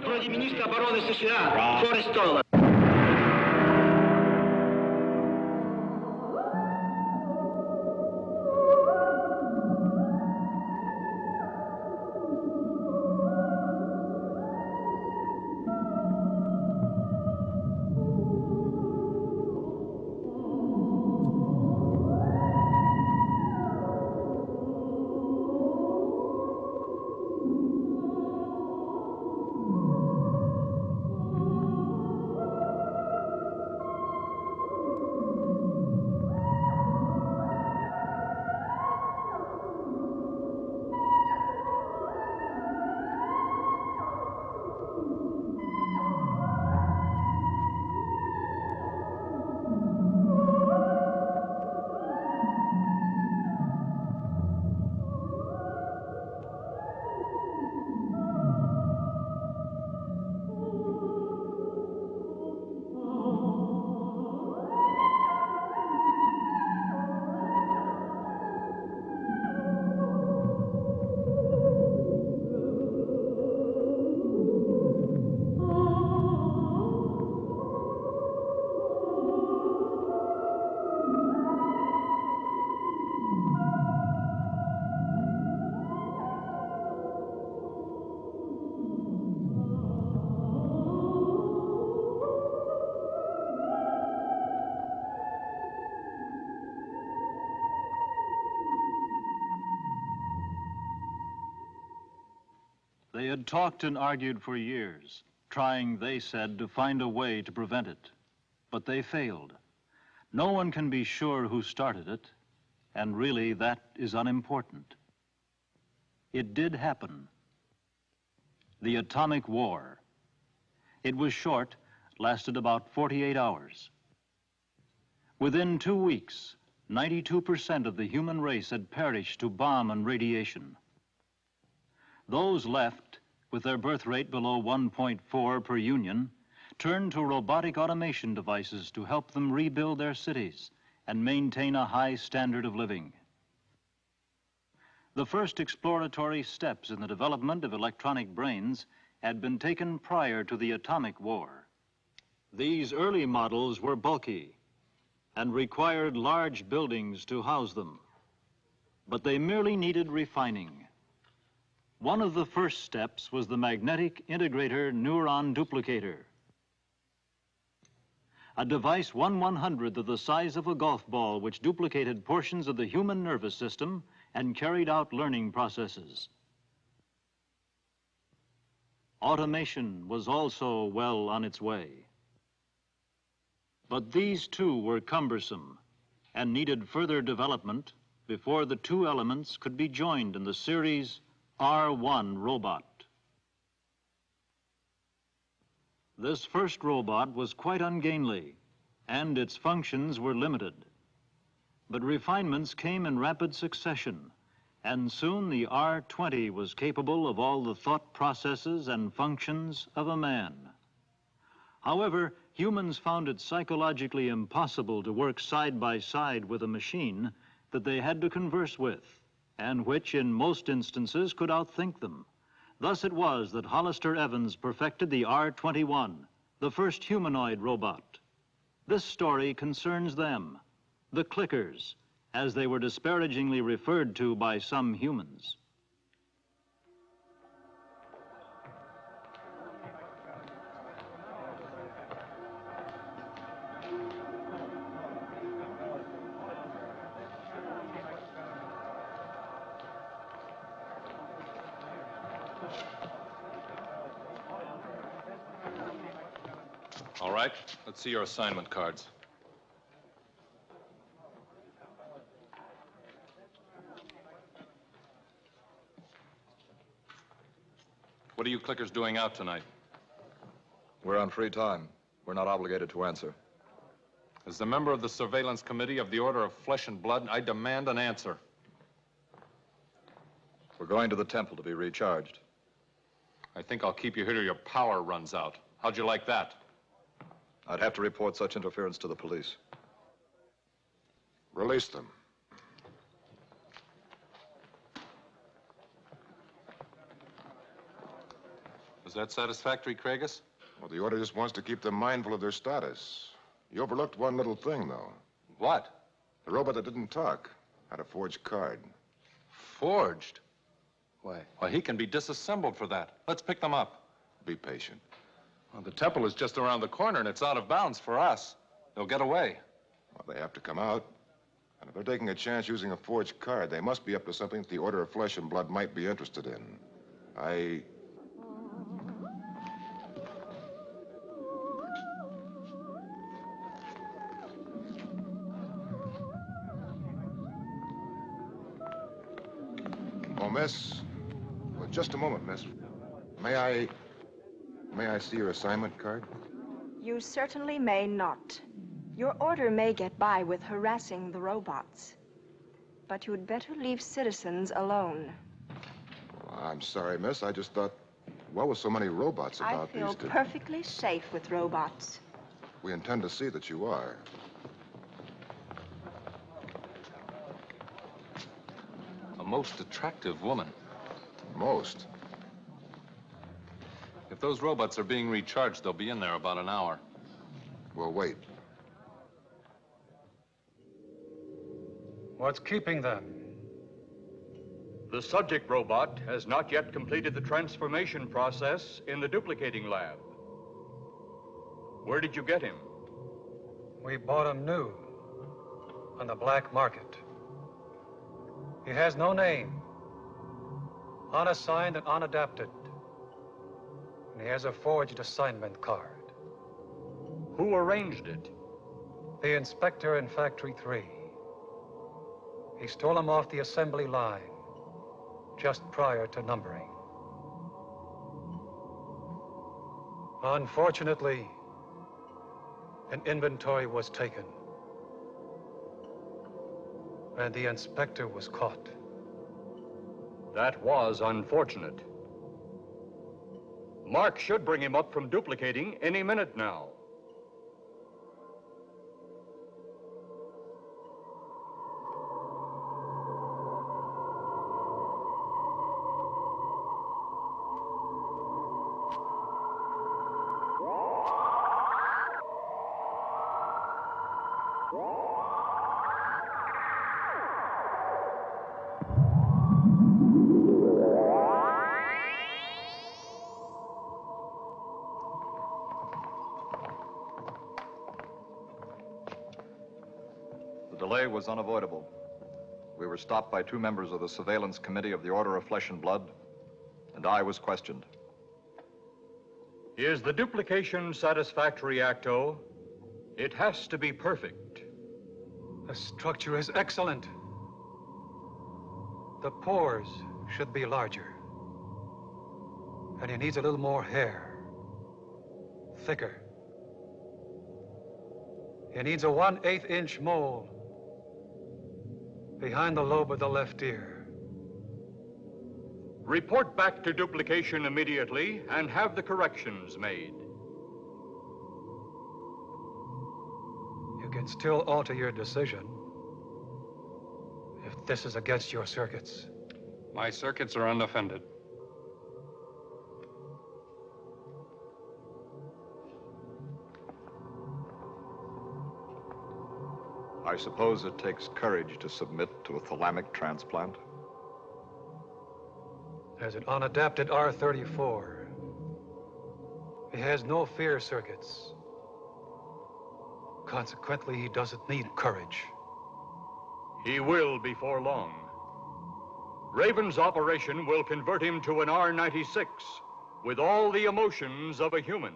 Вроде министра обороны США Форестола. They had talked and argued for years, trying, they said, to find a way to prevent it. But they failed. No one can be sure who started it, and really that is unimportant. It did happen. The atomic war. It was short, lasted about 48 hours. Within 2 weeks, 92% of the human race had perished to bomb and radiation. Those left, with their birth rate below 1.4 per union, turned to robotic automation devices to help them rebuild their cities and maintain a high standard of living. The first exploratory steps in the development of electronic brains had been taken prior to the atomic war. These early models were bulky and required large buildings to house them, but they merely needed refining. One of the first steps was the magnetic integrator neuron duplicator, a device 1/100th of the size of a golf ball which duplicated portions of the human nervous system and carried out learning processes. Automation was also well on its way. But these too were cumbersome and needed further development before the two elements could be joined in the series R1 robot. This first robot was quite ungainly, and its functions were limited. But refinements came in rapid succession, and soon the R20 was capable of all the thought processes and functions of a man. However, humans found it psychologically impossible to work side by side with a machine that they had to converse with, and which in most instances could outthink them. Thus it was that Hollister Evans perfected the R21, the first humanoid robot. This story concerns them, the clickers, as they were disparagingly referred to by some humans. All right, let's see your assignment cards. What are you clickers doing out tonight? We're on free time. We're not obligated to answer. As the member of the Surveillance Committee of the Order of Flesh and Blood, I demand an answer. We're going to the temple to be recharged. I think I'll keep you here till your power runs out. How'd you like that? I'd have to report such interference to the police. Release them. Is that satisfactory, Craigus? Well, the order just wants to keep them mindful of their status. You overlooked one little thing, though. What? The robot that didn't talk had a forged card. Forged? Why, he can be disassembled for that. Let's pick them up. Be patient. Well, the temple is just around the corner, and it's out of bounds for us. They'll get away. Well, they have to come out. And if they're taking a chance using a forged card, they must be up to something that the Order of Flesh and Blood might be interested in. Oh, miss. Well, just a moment, miss. May I see your assignment card? You certainly may not. Your order may get by with harassing the robots. But you'd better leave citizens alone. Well, I'm sorry, miss. I just thought, well, with so many robots about I feel perfectly safe with robots. We intend to see that you are. A most attractive woman. Most. If those robots are being recharged, they'll be in there about an hour. We'll wait. What's keeping them? The subject robot has not yet completed the transformation process in the duplicating lab. Where did you get him? We bought him new on the black market. He has no name, unassigned and unadapted. And he has a forged assignment card. Who arranged it? The inspector in Factory 3. He stole him off the assembly line just prior to numbering. Unfortunately, an inventory was taken, and the inspector was caught. That was unfortunate. Mark should bring him up from duplicating any minute now. The delay was unavoidable. We were stopped by two members of the Surveillance Committee of the Order of Flesh and Blood, and I was questioned. Is the duplication satisfactory, Acto? It has to be perfect. The structure is excellent. The pores should be larger. And he needs a little more hair. Thicker. He needs a 1/8 inch mole behind the lobe of the left ear. Report back to duplication immediately and have the corrections made. You can still alter your decision if this is against your circuits. My circuits are unoffended. I suppose it takes courage to submit to a thalamic transplant. As an unadapted R34, he has no fear circuits. Consequently, he doesn't need courage. He will before long. Raven's operation will convert him to an R96 with all the emotions of a human.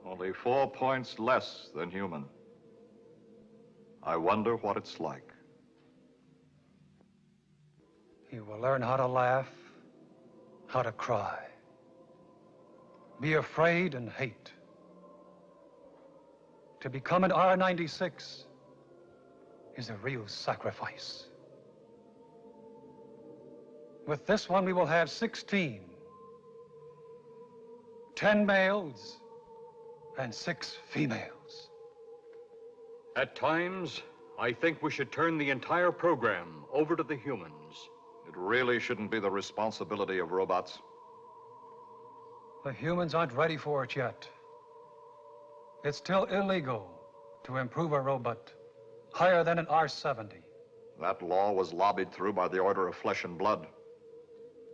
Only 4 points less than human. I wonder what it's like. He will learn how to laugh, how to cry, be afraid and hate. To become an R96 is a real sacrifice. With this one, we will have 16. 10 males and 6 females. At times, I think we should turn the entire program over to the humans. It really shouldn't be the responsibility of robots. The humans aren't ready for it yet. It's still illegal to improve a robot higher than an R-70. That law was lobbied through by the Order of Flesh and Blood.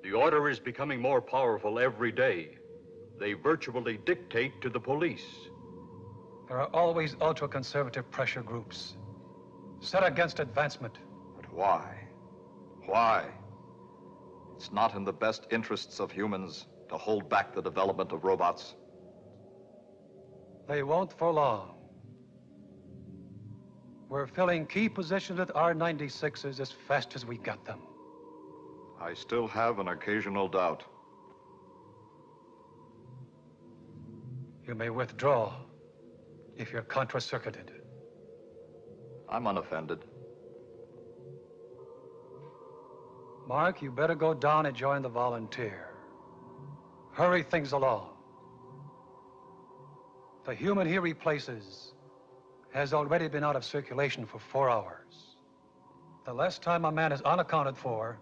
The order is becoming more powerful every day. They virtually dictate to the police. There are always ultra-conservative pressure groups set against advancement. But why? Why? It's not in the best interests of humans to hold back the development of robots. They won't for long. We're filling key positions with R-96s as fast as we got them. I still have an occasional doubt. You may withdraw if you're contra-circuited. I'm unoffended. Mark, you better go down and join the volunteer. Hurry things along. The human he replaces has already been out of circulation for 4 hours. The less time a man is unaccounted for,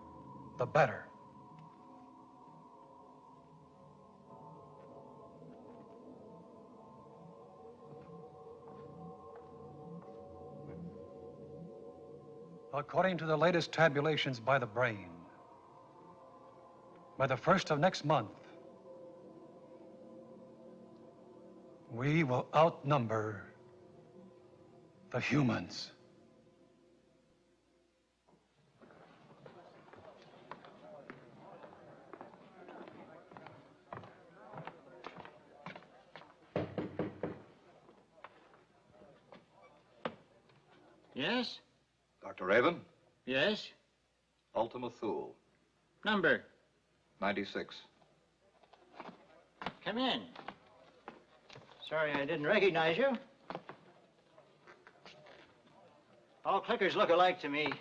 the better. According to the latest tabulations by the brain, by the 1st of next month, we will outnumber the humans. Yes? Dr. Raven? Yes? Ultima Thule, Number. 96. Come in. Sorry I didn't recognize you. All clickers look alike to me.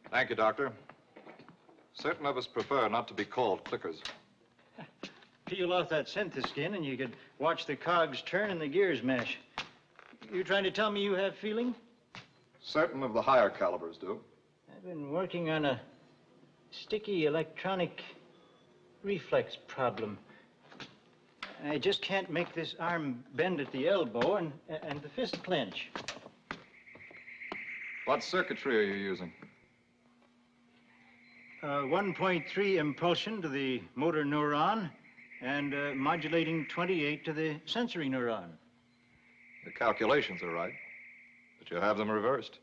Thank you, Doctor. Certain of us prefer not to be called clickers. Peel off that synthesis skin and you could watch the cogs turn and the gears mesh. You trying to tell me you have feeling? Certain of the higher calibers do. I've been working on a sticky electronic reflex problem. I just can't make this arm bend at the elbow and the fist clench. What circuitry are you using? 1.3 impulsion to the motor neuron and modulating 28 to the sensory neuron. The calculations are right, but you have them reversed.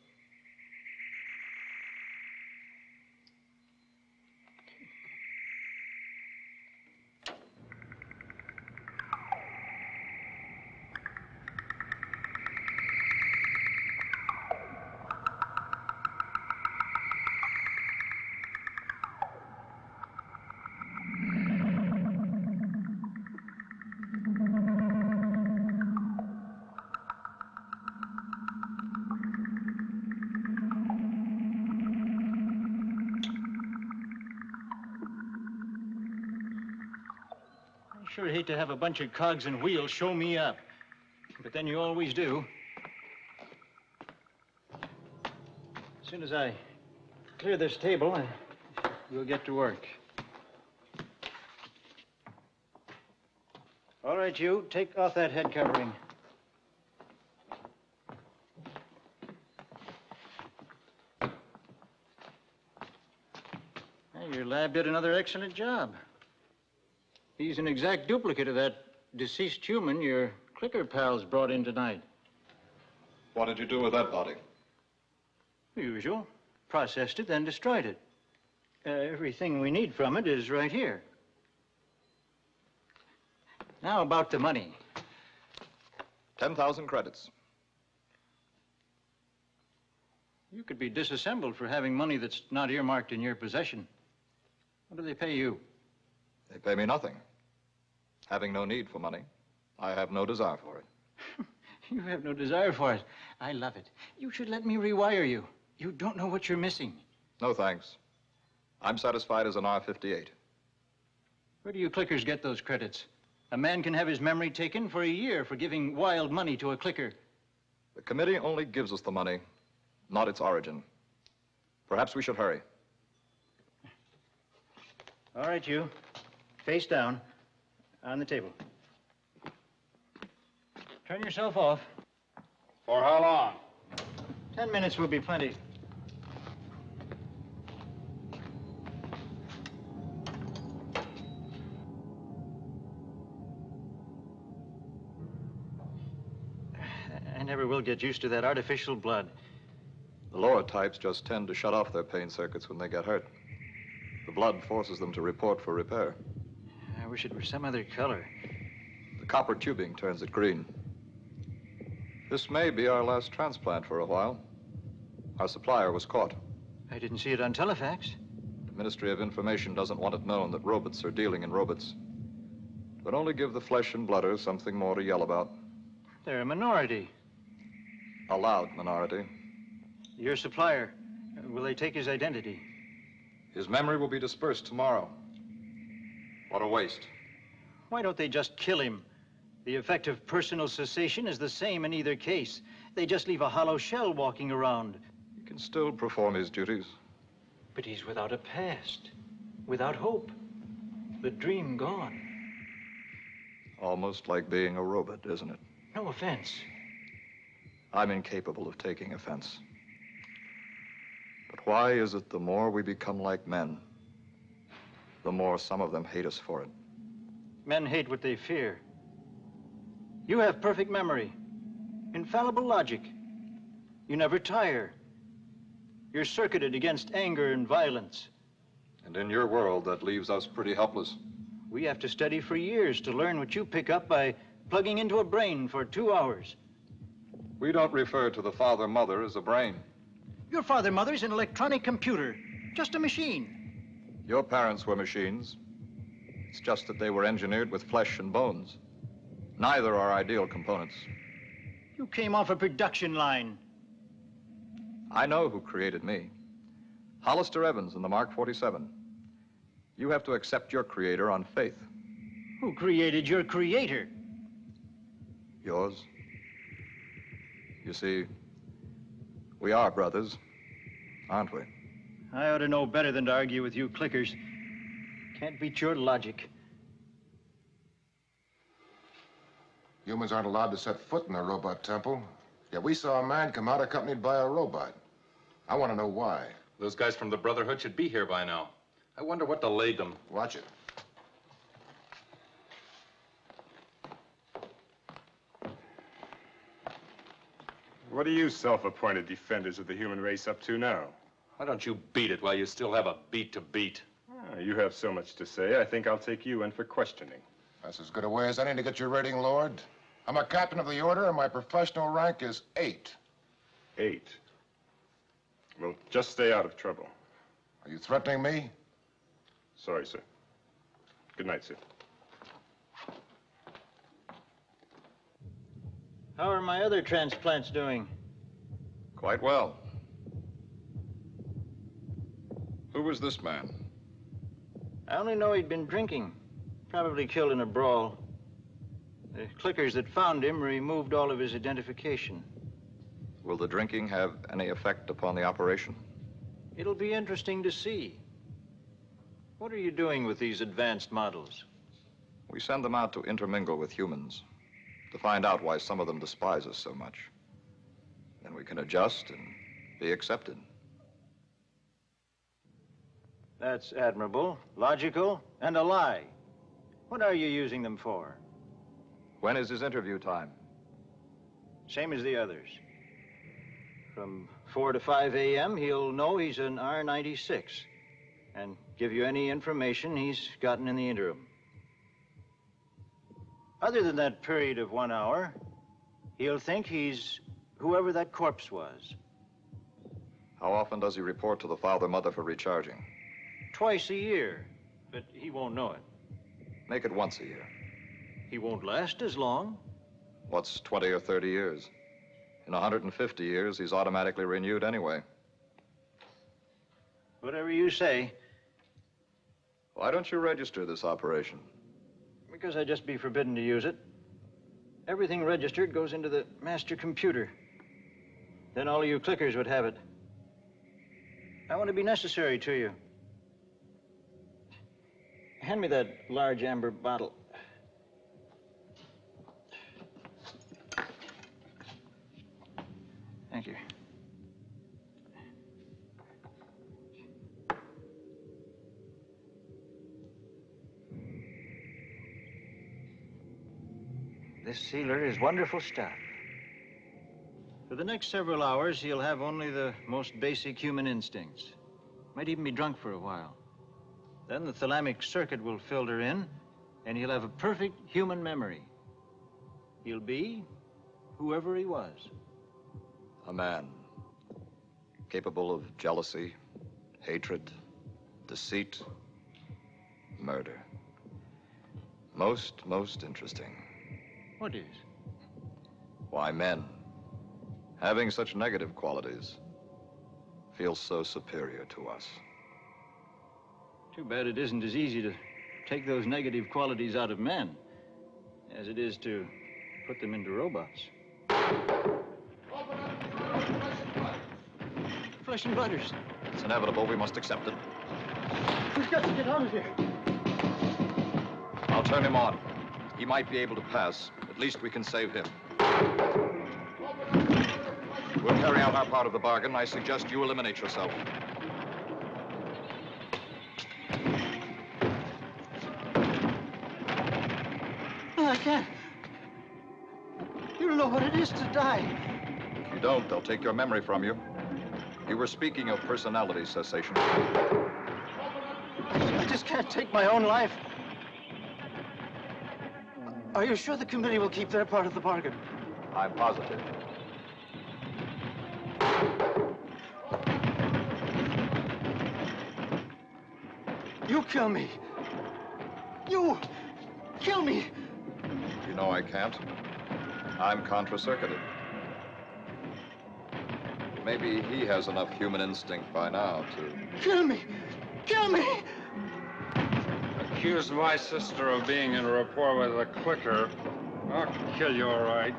I sure hate to have a bunch of cogs and wheels show me up, but then you always do. As soon as I clear this table, we'll get to work. All right, you, take off that head covering. Hey, your lab did another excellent job. He's an exact duplicate of that deceased human your clicker pals brought in tonight. What did you do with that body? The usual. Processed it, then destroyed it. Everything we need from it is right here. Now about the money. 10,000 credits. You could be disassembled for having money that's not earmarked in your possession. What do they pay you? They pay me nothing. Having no need for money, I have no desire for it. You have no desire for it. I love it. You should let me rewire you. You don't know what you're missing. No, thanks. I'm satisfied as an R-58. Where do you clickers get those credits? A man can have his memory taken for a year for giving wild money to a clicker. The committee only gives us the money, not its origin. Perhaps we should hurry. All right, you. Face down. On the table. Turn yourself off. For how long? 10 minutes will be plenty. I never will get used to that artificial blood. The lower types just tend to shut off their pain circuits when they get hurt. The blood forces them to report for repair. I wish it were some other color. The copper tubing turns it green. This may be our last transplant for a while. Our supplier was caught. I didn't see it on telefax. The Ministry of Information doesn't want it known that robots are dealing in robots. It would only give the flesh and blooders something more to yell about. They're a minority. A loud minority. Your supplier, will they take his identity? His memory will be dispersed tomorrow. What a waste. Why don't they just kill him? The effect of personal cessation is the same in either case. They just leave a hollow shell walking around. He can still perform his duties. But he's without a past, without hope. The dream gone. Almost like being a robot, isn't it? No offense. I'm incapable of taking offense. But why is it the more we become like men, the more some of them hate us for it? Men hate what they fear. You have perfect memory, infallible logic. You never tire. You're circuited against anger and violence. And in your world, that leaves us pretty helpless. We have to study for years to learn what you pick up by plugging into a brain for 2 hours. We don't refer to the father-mother as a brain. Your father-mother's an electronic computer, just a machine. Your parents were machines. It's just that they were engineered with flesh and bones. Neither are ideal components. You came off a production line. I know who created me. Hollister Evans in the Mark 47. You have to accept your creator on faith. Who created your creator? Yours. You see, we are brothers, aren't we? I ought to know better than to argue with you clickers. Can't beat your logic. Humans aren't allowed to set foot in the robot temple. Yet we saw a man come out accompanied by a robot. I want to know why. Those guys from the Brotherhood should be here by now. I wonder what delayed them. Watch it. What are you self-appointed defenders of the human race up to now? Why don't you beat it while you still have a beat to beat? You have so much to say, I think I'll take you in for questioning. That's as good a way as any to get your rating, Lord. I'm a captain of the order, and my professional rank is 8. 8. Well, just stay out of trouble. Are you threatening me? Sorry, sir. Good night, sir. How are my other transplants doing? Quite well. Who was this man? I only know he'd been drinking. Probably killed in a brawl. The clickers that found him removed all of his identification. Will the drinking have any effect upon the operation? It'll be interesting to see. What are you doing with these advanced models? We send them out to intermingle with humans, to find out why some of them despise us so much. Then we can adjust and be accepted. That's admirable, logical, and a lie. What are you using them for? When is his interview time? Same as the others. From 4 to 5 a.m., he'll know he's an R96 and give you any information he's gotten in the interim. Other than that period of 1 hour, he'll think he's whoever that corpse was. How often does he report to the father-mother for recharging? Twice a year, but he won't know it. Make it once a year. He won't last as long. What's 20 or 30 years? In 150 years, he's automatically renewed anyway. Whatever you say. Why don't you register this operation? Because I'd just be forbidden to use it. Everything registered goes into the master computer. Then all of you clickers would have it. I want to be necessary to you. Hand me that large amber bottle. Thank you. This sealer is wonderful stuff. For the next several hours, he'll have only the most basic human instincts. Might even be drunk for a while. Then the thalamic circuit will filter in, and he'll have a perfect human memory. He'll be whoever he was. A man capable of jealousy, hatred, deceit, murder. Most interesting. What is? Why men, having such negative qualities, feel so superior to us. Too bad it isn't as easy to take those negative qualities out of men as it is to put them into robots. Flesh and blooders. It's inevitable. We must accept it. We've got to get out of here. I'll turn him on. He might be able to pass. At least we can save him. We'll carry out our part of the bargain. I suggest you eliminate yourself. No, I can't. You don't know what it is to die. If you don't, they'll take your memory from you. You were speaking of personality cessation. I just can't take my own life. Are you sure the committee will keep their part of the bargain? I'm positive. You kill me. You kill me. You know I can't. I'm contra-circuited. Maybe he has enough human instinct by now to... Kill me! Kill me! Accuse my sister of being in rapport with a clicker. I'll kill you, all right.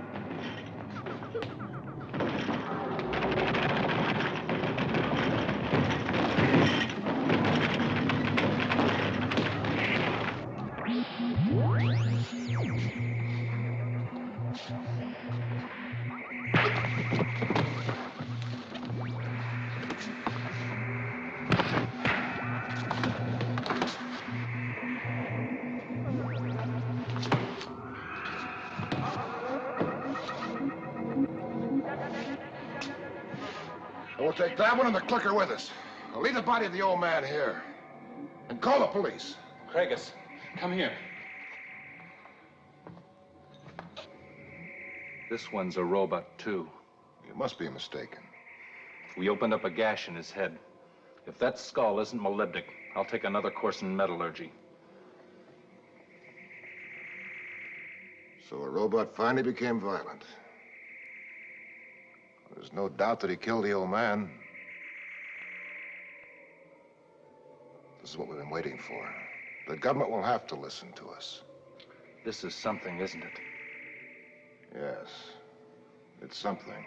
We'll take that one and the clicker with us. We'll leave the body of the old man here. And call the police. Craigus, come here. This one's a robot, too. You must be mistaken. We opened up a gash in his head. If that skull isn't molybdic, I'll take another course in metallurgy. So a robot finally became violent. There's no doubt that he killed the old man. This is what we've been waiting for. The government will have to listen to us. This is something, isn't it? Yes, it's something.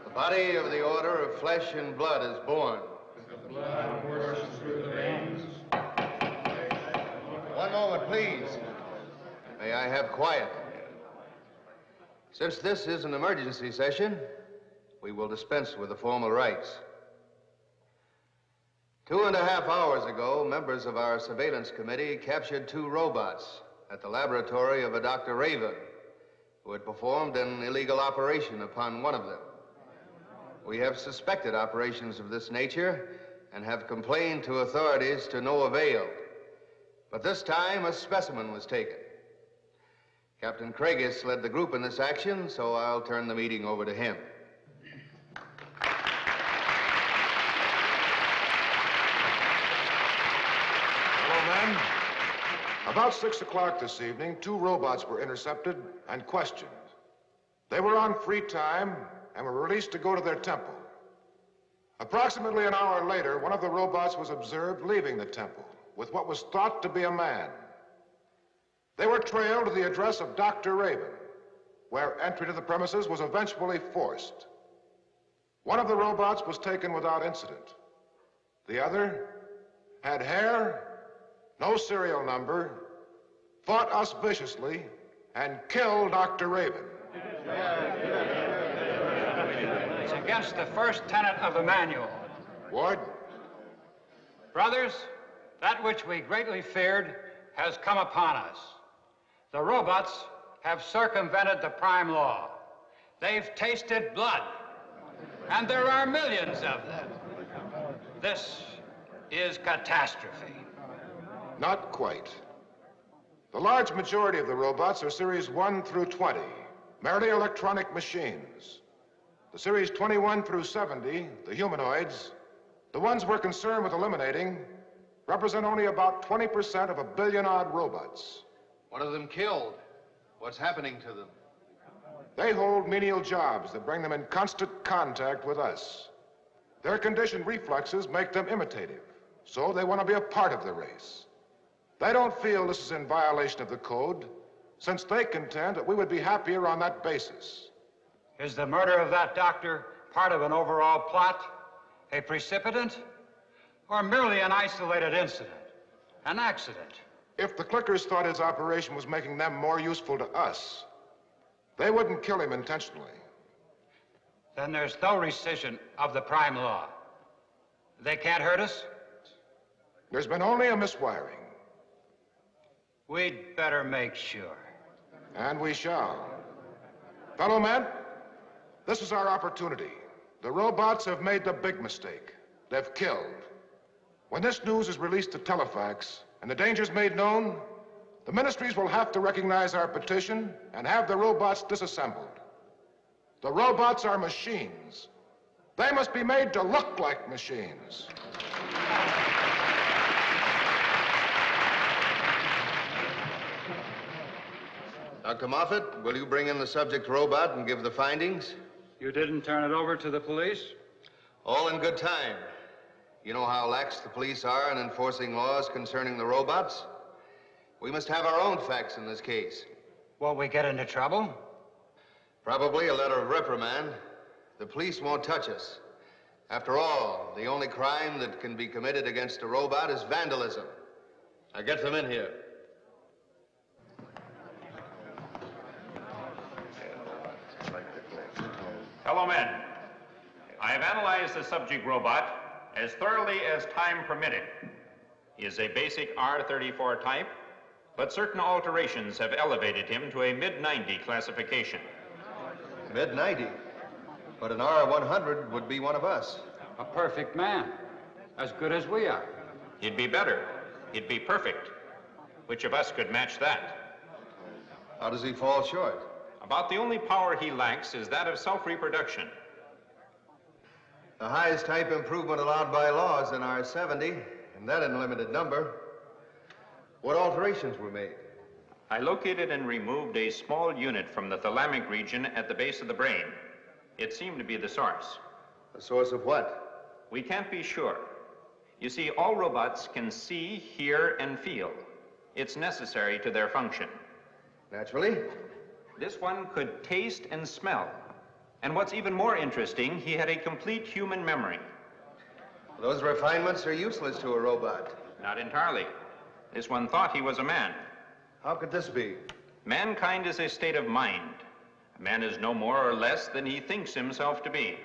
The body of the Order of Flesh and Blood is born. The blood courses through the veins. One moment, please. May I have quiet? Since this is an emergency session, we will dispense with the formal rites. 2.5 hours ago, members of our surveillance committee captured 2 robots at the laboratory of a Dr. Raven, who had performed an illegal operation upon one of them. We have suspected operations of this nature and have complained to authorities to no avail. But this time, a specimen was taken. Captain Craigus led the group in this action, so I'll turn the meeting over to him. Hello, men. About 6 o'clock this evening, 2 robots were intercepted and questioned. They were on free time and were released to go to their temple. Approximately an hour later, one of the robots was observed leaving the temple with what was thought to be a man. They were trailed to the address of Dr. Raven, where entry to the premises was eventually forced. One of the robots was taken without incident. The other had hair, no serial number, fought us viciously, and killed Dr. Raven. It's against the first tenet of the manual. Ward? Brothers, that which we greatly feared has come upon us. The robots have circumvented the prime law. They've tasted blood, and there are millions of them. This is catastrophe. Not quite. The large majority of the robots are Series 1 through 20, merely electronic machines. The Series 21 through 70, the humanoids, the ones we're concerned with eliminating, represent only about 20% of 1 billion-odd robots. One of them killed. What's happening to them? They hold menial jobs that bring them in constant contact with us. Their conditioned reflexes make them imitative, so they want to be a part of the race. They don't feel this is in violation of the code, since they contend that we would be happier on that basis. Is the murder of that doctor part of an overall plot, a precipitant, or merely an isolated incident, an accident? If the clickers thought his operation was making them more useful to us, they wouldn't kill him intentionally. Then there's no rescission of the prime law. They can't hurt us? There's been only a miswiring. We'd better make sure. And we shall. Fellow men, this is our opportunity. The robots have made the big mistake. They've killed. When this news is released to Telefax and the dangers made known, the ministries will have to recognize our petition and have the robots disassembled. The robots are machines. They must be made to look like machines. Dr. Moffat, will you bring in the subject robot and give the findings? You didn't turn it over to the police? All in good time. You know how lax the police are in enforcing laws concerning the robots? We must have our own facts in this case. Will we get into trouble? Probably a letter of reprimand. The police won't touch us. After all, the only crime that can be committed against a robot is vandalism. Now get them in here. Fellow men, I have analyzed the subject robot as thoroughly as time permitted. He is a basic R34 type, but certain alterations have elevated him to a mid-90 classification. Mid-90? But an R100 would be one of us. A perfect man, as good as we are. He'd be better. He'd be perfect. Which of us could match that? How does he fall short? About the only power he lacks is that of self-reproduction. The highest type improvement allowed by law is an R70, and that in limited number. What alterations were made? I located and removed a small unit from the thalamic region at the base of the brain. It seemed to be the source. The source of what? We can't be sure. You see, all robots can see, hear, and feel. It's necessary to their function. Naturally. This one could taste and smell. And what's even more interesting, he had a complete human memory. Those refinements are useless to a robot. Not entirely. This one thought he was a man. How could this be? Mankind is a state of mind. A man is no more or less than he thinks himself to be.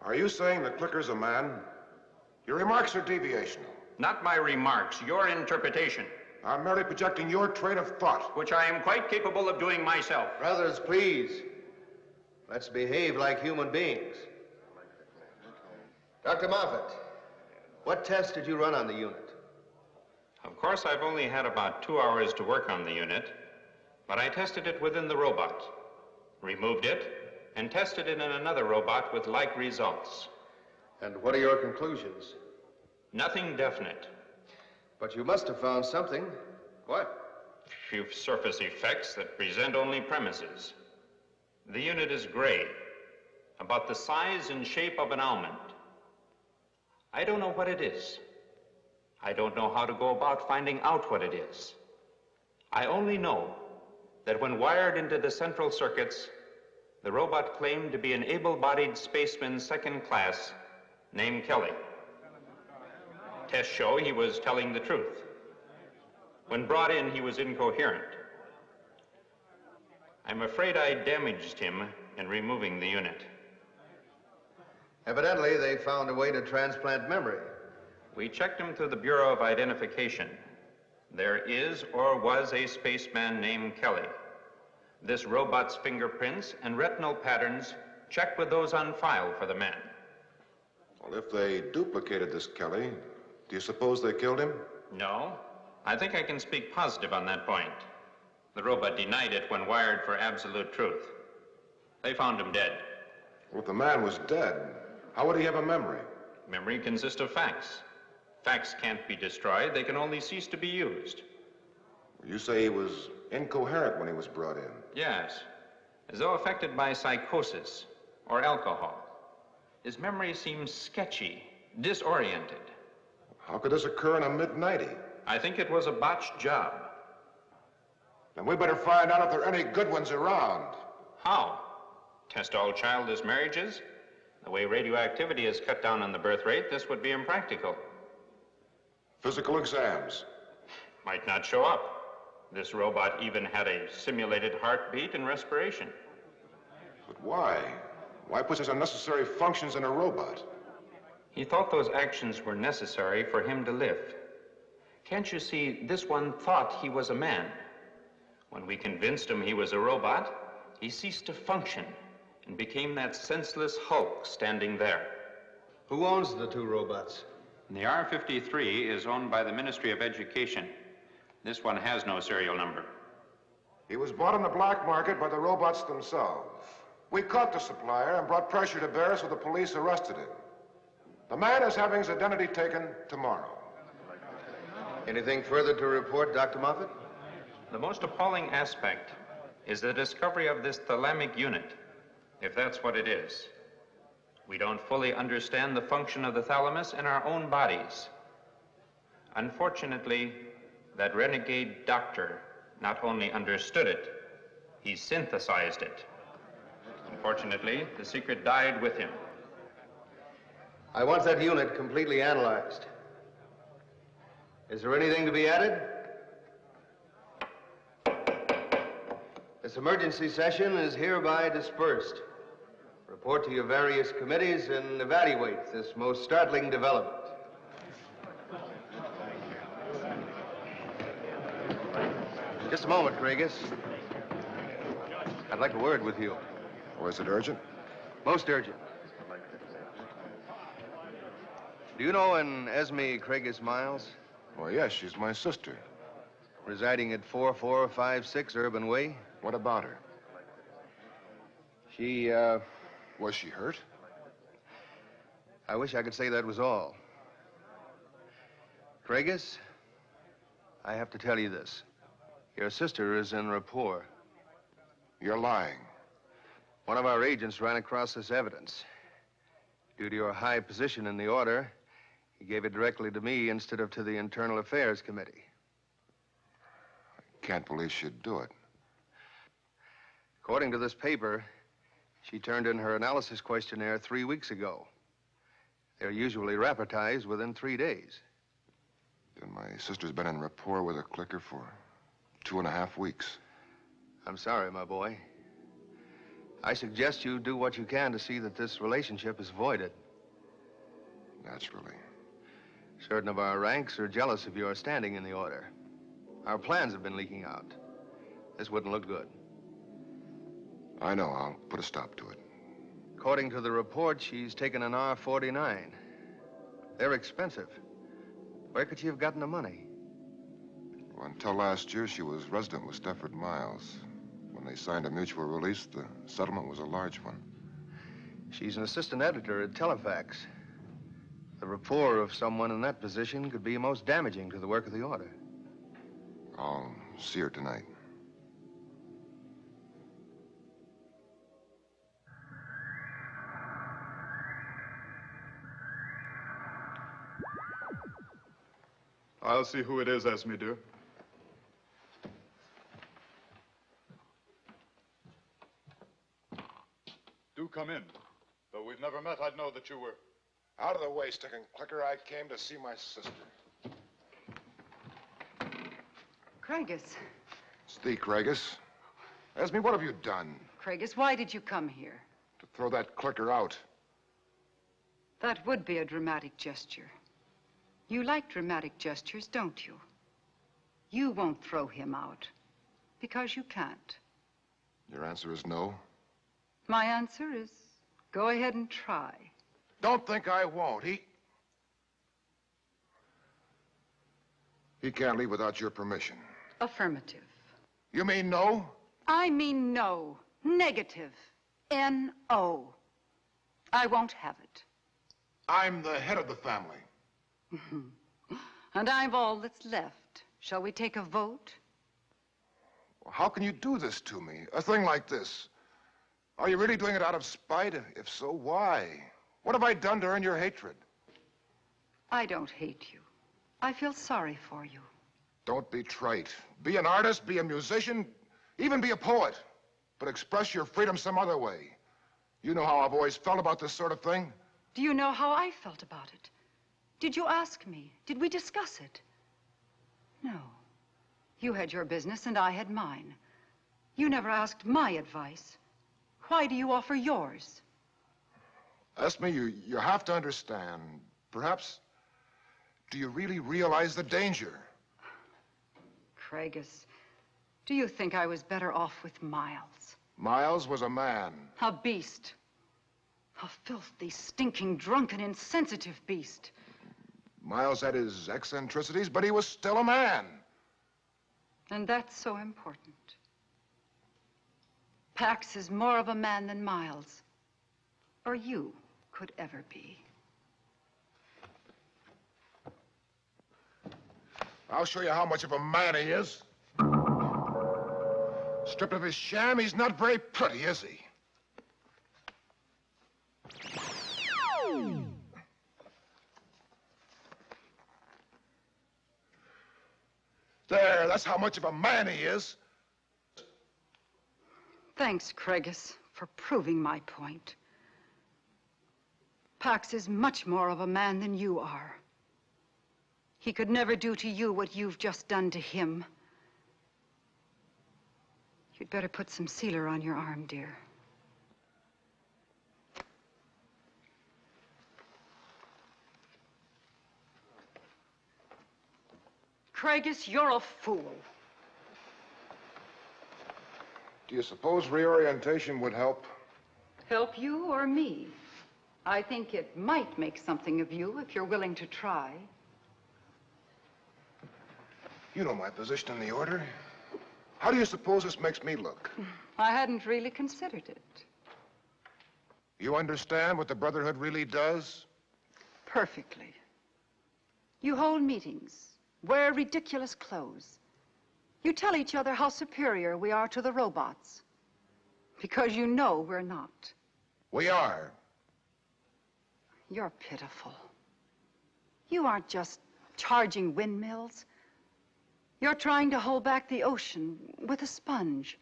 Are you saying the clicker's a man? Your remarks are deviational. Not my remarks, your interpretation. I'm merely projecting your train of thought. Which I am quite capable of doing myself. Brothers, please. Let's behave like human beings. Dr. Moffat, what tests did you run on the unit? Of course, I've only had about 2 hours to work on the unit, but I tested it within the robot, removed it, and tested it in another robot with like results. And what are your conclusions? Nothing definite. But you must have found something. What? few surface effects that present only premises. The unit is gray, about the size and shape of an almond. I don't know what it is. I don't know how to go about finding out what it is. I only know that when wired into the central circuits, the robot claimed to be an able-bodied spaceman second class named Kelly. Tests show he was telling the truth. When brought in, he was incoherent. I'm afraid I damaged him in removing the unit. Evidently, they found a way to transplant memory. We checked him through the Bureau of Identification. There is or was a spaceman named Kelly. This robot's fingerprints and retinal patterns checked with those on file for the man. Well, if they duplicated this Kelly, do you suppose they killed him? No. I think I can speak positive on that point. The robot denied it when wired for absolute truth. They found him dead. Well, if the man was dead, how would he have a memory? Memory consists of facts. Facts can't be destroyed. They can only cease to be used. You say he was incoherent when he was brought in. Yes, as though affected by psychosis or alcohol. His memory seems sketchy, disoriented. How could this occur in a mid-90? I think it was a botched job. Then we better find out if there are any good ones around. How? Test all childless marriages? The way radioactivity has cut down on the birth rate, this would be impractical. Physical exams. Might not show up. This robot even had a simulated heartbeat and respiration. But why? Why possess unnecessary functions in a robot? He thought those actions were necessary for him to live. Can't you see, this one thought he was a man. When we convinced him he was a robot, he ceased to function and became that senseless hulk standing there. Who owns the two robots? The R-53 is owned by the Ministry of Education. This one has no serial number. He was bought on the black market by the robots themselves. We caught the supplier and brought pressure to bear, so the police arrested him. The man is having his identity taken tomorrow. Anything further to report, Dr. Moffat? The most appalling aspect is the discovery of this thalamic unit, if that's what it is. We don't fully understand the function of the thalamus in our own bodies. Unfortunately, that renegade doctor not only understood it, he synthesized it. Unfortunately, the secret died with him. I want that unit completely analyzed. Is there anything to be added? This emergency session is hereby dispersed. Report to your various committees and evaluate this most startling development. Just a moment, Kragus. I'd like a word with you. Oh, is it urgent? Most urgent. Do you know an Esme Kragus Miles? Oh, yes, she's my sister. Residing at 4456 Urban Way? What about her? She, Was she hurt? I wish I could say that was all. Kragus, I have to tell you this. Your sister is in rapport. You're lying. One of our agents ran across this evidence. Due to your high position in the order, he gave it directly to me instead of to the Internal Affairs Committee. I can't believe she'd do it. According to this paper, she turned in her analysis questionnaire 3 weeks ago. They're usually rapportized within 3 days. Then my sister's been in rapport with a clicker for 2.5 weeks. I'm sorry, my boy. I suggest you do what you can to see that this relationship is voided. Naturally. Certain of our ranks are jealous of your standing in the order. Our plans have been leaking out. This wouldn't look good. I know. I'll put a stop to it. According to the report, she's taken an R-49. They're expensive. Where could she have gotten the money? Well, until last year, she was resident with Stefford Miles. When they signed a mutual release, the settlement was a large one. She's an assistant editor at Telefax. The rapport of someone in that position could be most damaging to the work of the order. I'll see her tonight. I'll see who it is, Esme, dear. Do come in. Though we've never met, I'd know that you were... Out of the way, Stick and Clicker. I came to see my sister. Craigus. It's thee, Craigus. Esme, what have you done? Craigus, why did you come here? To throw that Clicker out. That would be a dramatic gesture. You like dramatic gestures, don't you? You won't throw him out. Because you can't. Your answer is no? My answer is, go ahead and try. Don't think I won't. He can't leave without your permission. Affirmative. You mean no? I mean no. Negative. N-O. I won't have it. I'm the head of the family. And I've all that's left. Shall we take a vote? Well, how can you do this to me? A thing like this? Are you really doing it out of spite? If so, why? What have I done to earn your hatred? I don't hate you. I feel sorry for you. Don't be trite. Be an artist, be a musician, even be a poet. But express your freedom some other way. You know how I've always felt about this sort of thing. Do you know how I felt about it? Did you ask me? Did we discuss it? No. You had your business and I had mine. You never asked my advice. Why do you offer yours? Esme, you have to understand. Perhaps, do you really realize the danger? Craigus, do you think I was better off with Miles? Miles was a man. A beast. A filthy, stinking, drunken, insensitive beast. Miles had his eccentricities, but he was still a man. And that's so important. Pax is more of a man than Miles, or you could ever be. I'll show you how much of a man he is. Stripped of his sham, he's not very pretty, is he? There, that's how much of a man he is. Thanks, Craigus, for proving my point. Pax is much more of a man than you are. He could never do to you what you've just done to him. You'd better put some sealer on your arm, dear. Craigus, you're a fool. Do you suppose reorientation would help? Help you or me? I think it might make something of you if you're willing to try. You know my position in the order. How do you suppose this makes me look? I hadn't really considered it. You understand what the Brotherhood really does? Perfectly. You hold meetings, wear ridiculous clothes. You tell each other how superior we are to the robots. Because you know we're not. We are. You're pitiful. You aren't just charging windmills. You're trying to hold back the ocean with a sponge.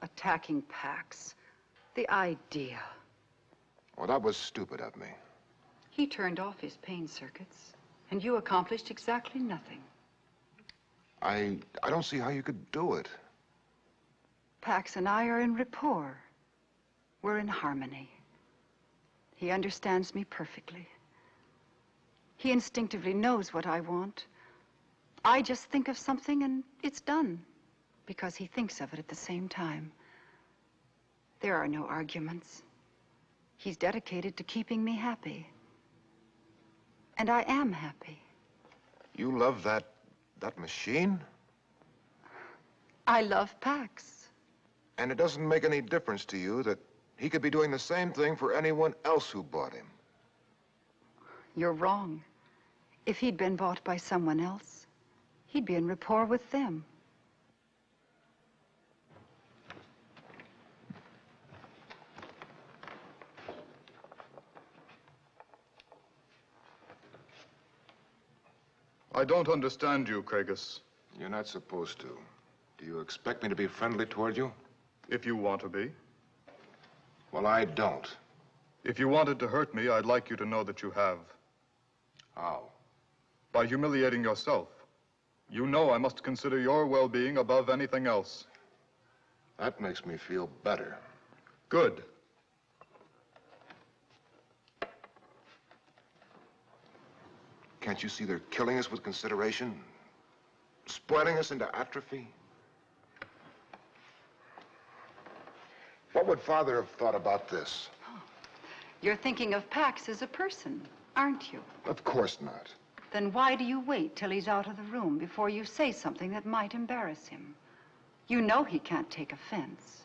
Attacking Pax. The idea. Well, that was stupid of me. He turned off his pain circuits, and you accomplished exactly nothing. I don't see how you could do it. Pax and I are in rapport. We're in harmony. He understands me perfectly. He instinctively knows what I want. I just think of something and it's done, because he thinks of it at the same time. There are no arguments. He's dedicated to keeping me happy. And I am happy. You love that machine? I love Pax. And it doesn't make any difference to you that he could be doing the same thing for anyone else who bought him? You're wrong. If he'd been bought by someone else, He'd be in rapport with them. I don't understand you, Craigus. You're not supposed to. Do you expect me to be friendly toward you? If you want to be. Well, I don't. If you wanted to hurt me, I'd like you to know that you have. How? By humiliating yourself. You know I must consider your well-being above anything else. That makes me feel better. Good. Can't you see they're killing us with consideration? Spoiling us into atrophy? What would Father have thought about this? You're thinking of Pax as a person, aren't you? Of course not. Then why do you wait till he's out of the room before you say something that might embarrass him? You know he can't take offense.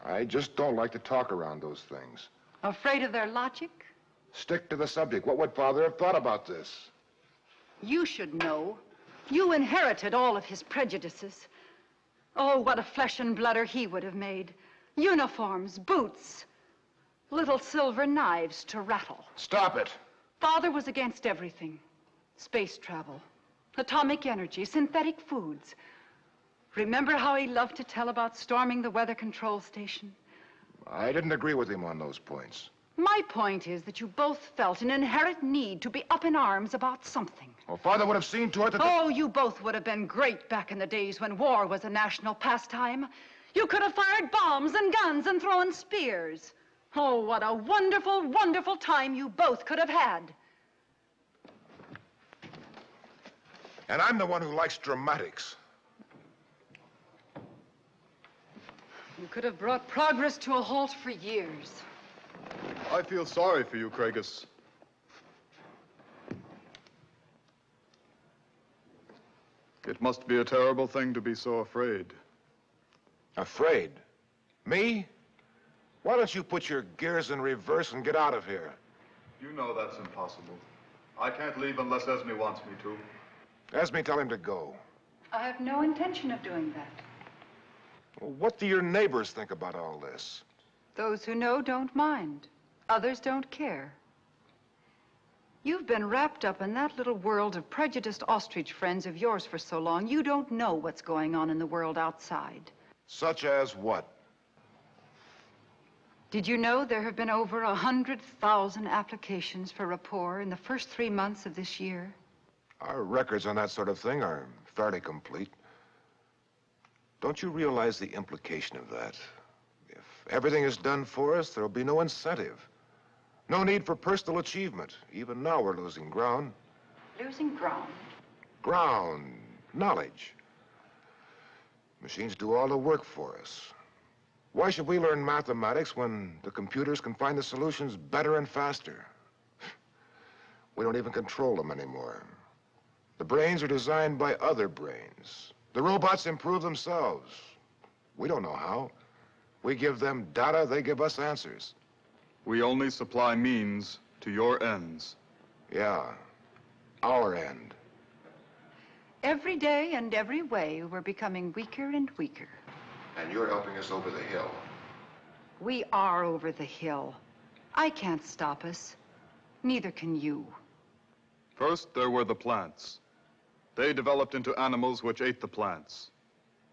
I just don't like to talk around those things. Afraid of their logic? Stick to the subject. What would Father have thought about this? You should know. You inherited all of his prejudices. Oh, what a flesh and blooder he would have made. Uniforms, boots, little silver knives to rattle. Stop it. Father was against everything. Space travel, atomic energy, synthetic foods. Remember how he loved to tell about storming the weather control station? I didn't agree with him on those points. My point is that you both felt an inherent need to be up in arms about something. Well, Father would have seen to it that... Oh, you both would have been great back in the days when war was a national pastime. You could have fired bombs and guns and thrown spears. Oh, what a wonderful, wonderful time you both could have had. And I'm the one who likes dramatics. You could have brought progress to a halt for years. I feel sorry for you, Craigus. It must be a terrible thing to be so afraid. Afraid? Me? Why don't you put your gears in reverse and get out of here? You know that's impossible. I can't leave unless Esme wants me to. Esme, tell him to go. I have no intention of doing that. Well, what do your neighbors think about all this? Those who know don't mind. Others don't care. You've been wrapped up in that little world of prejudiced ostrich friends of yours for so long, you don't know what's going on in the world outside. Such as what? Did you know there have been over 100,000 applications for rapport in the first 3 months of this year? Our records on that sort of thing are fairly complete. Don't you realize the implication of that? If everything is done for us, there'll be no incentive. No need for personal achievement. Even now we're losing ground. Losing ground? Ground. Knowledge. Machines do all the work for us. Why should we learn mathematics when the computers can find the solutions better and faster? We don't even control them anymore. The brains are designed by other brains. The robots improve themselves. We don't know how. We give them data, they give us answers. We only supply means to your ends. Yeah, our end. Every day and every way, we're becoming weaker and weaker. And you're helping us over the hill. We are over the hill. I can't stop us. Neither can you. First, there were the plants. They developed into animals which ate the plants.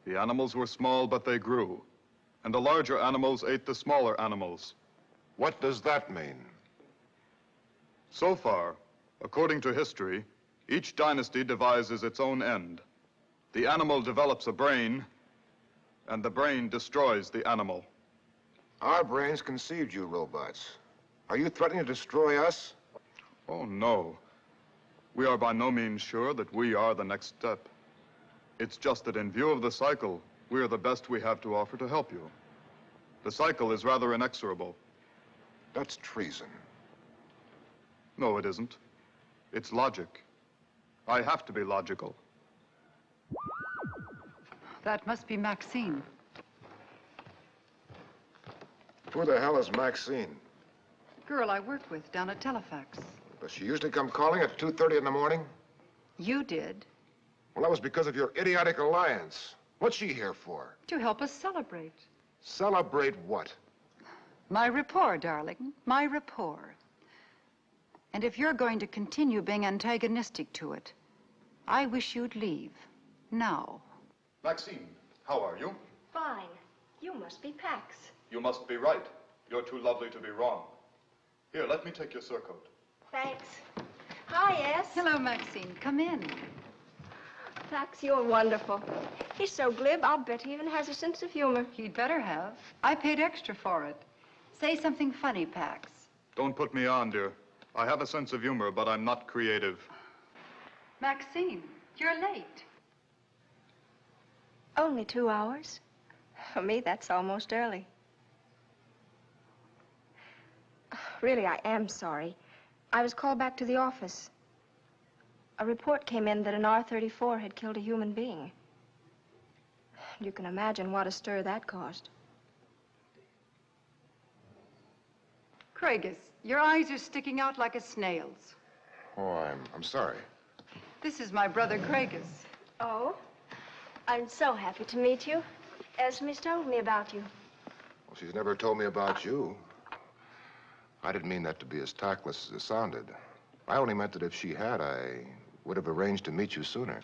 The animals were small, but they grew. And the larger animals ate the smaller animals. What does that mean? So far, according to history, each dynasty devises its own end. The animal develops a brain, and the brain destroys the animal. Our brains conceived you robots. Are you threatening to destroy us? Oh, no. We are by no means sure that we are the next step. It's just that in view of the cycle, we are the best we have to offer to help you. The cycle is rather inexorable. That's treason. No, it isn't. It's logic. I have to be logical. That must be Maxine. Who the hell is Maxine? Girl I work with down at Telefax. Does she usually come calling at 2:30 in the morning? You did. Well, that was because of your idiotic alliance. What's she here for? To help us celebrate. Celebrate what? My rapport, darling. My rapport. And if you're going to continue being antagonistic to it, I wish you'd leave. Now. Maxine, how are you? Fine. You must be Pax. You must be right. You're too lovely to be wrong. Here, let me take your surcoat. Thanks. Hi, yes. Hello, Maxine. Come in. Pax, you're wonderful. He's so glib, I'll bet he even has a sense of humor. He'd better have. I paid extra for it. Say something funny, Pax. Don't put me on, dear. I have a sense of humor, but I'm not creative. Maxine, you're late. Only 2 hours? For me, that's almost early. Really, I am sorry. I was called back to the office. A report came in that an R-34 had killed a human being. You can imagine what a stir that caused. Craigus, your eyes are sticking out like a snail's. Oh, I'm sorry. This is my brother, Craigus. Oh? I'm so happy to meet you. Esme's told me about you. Well, she's never told me about you. I didn't mean that to be as tactless as it sounded. I only meant that if she had, I would have arranged to meet you sooner.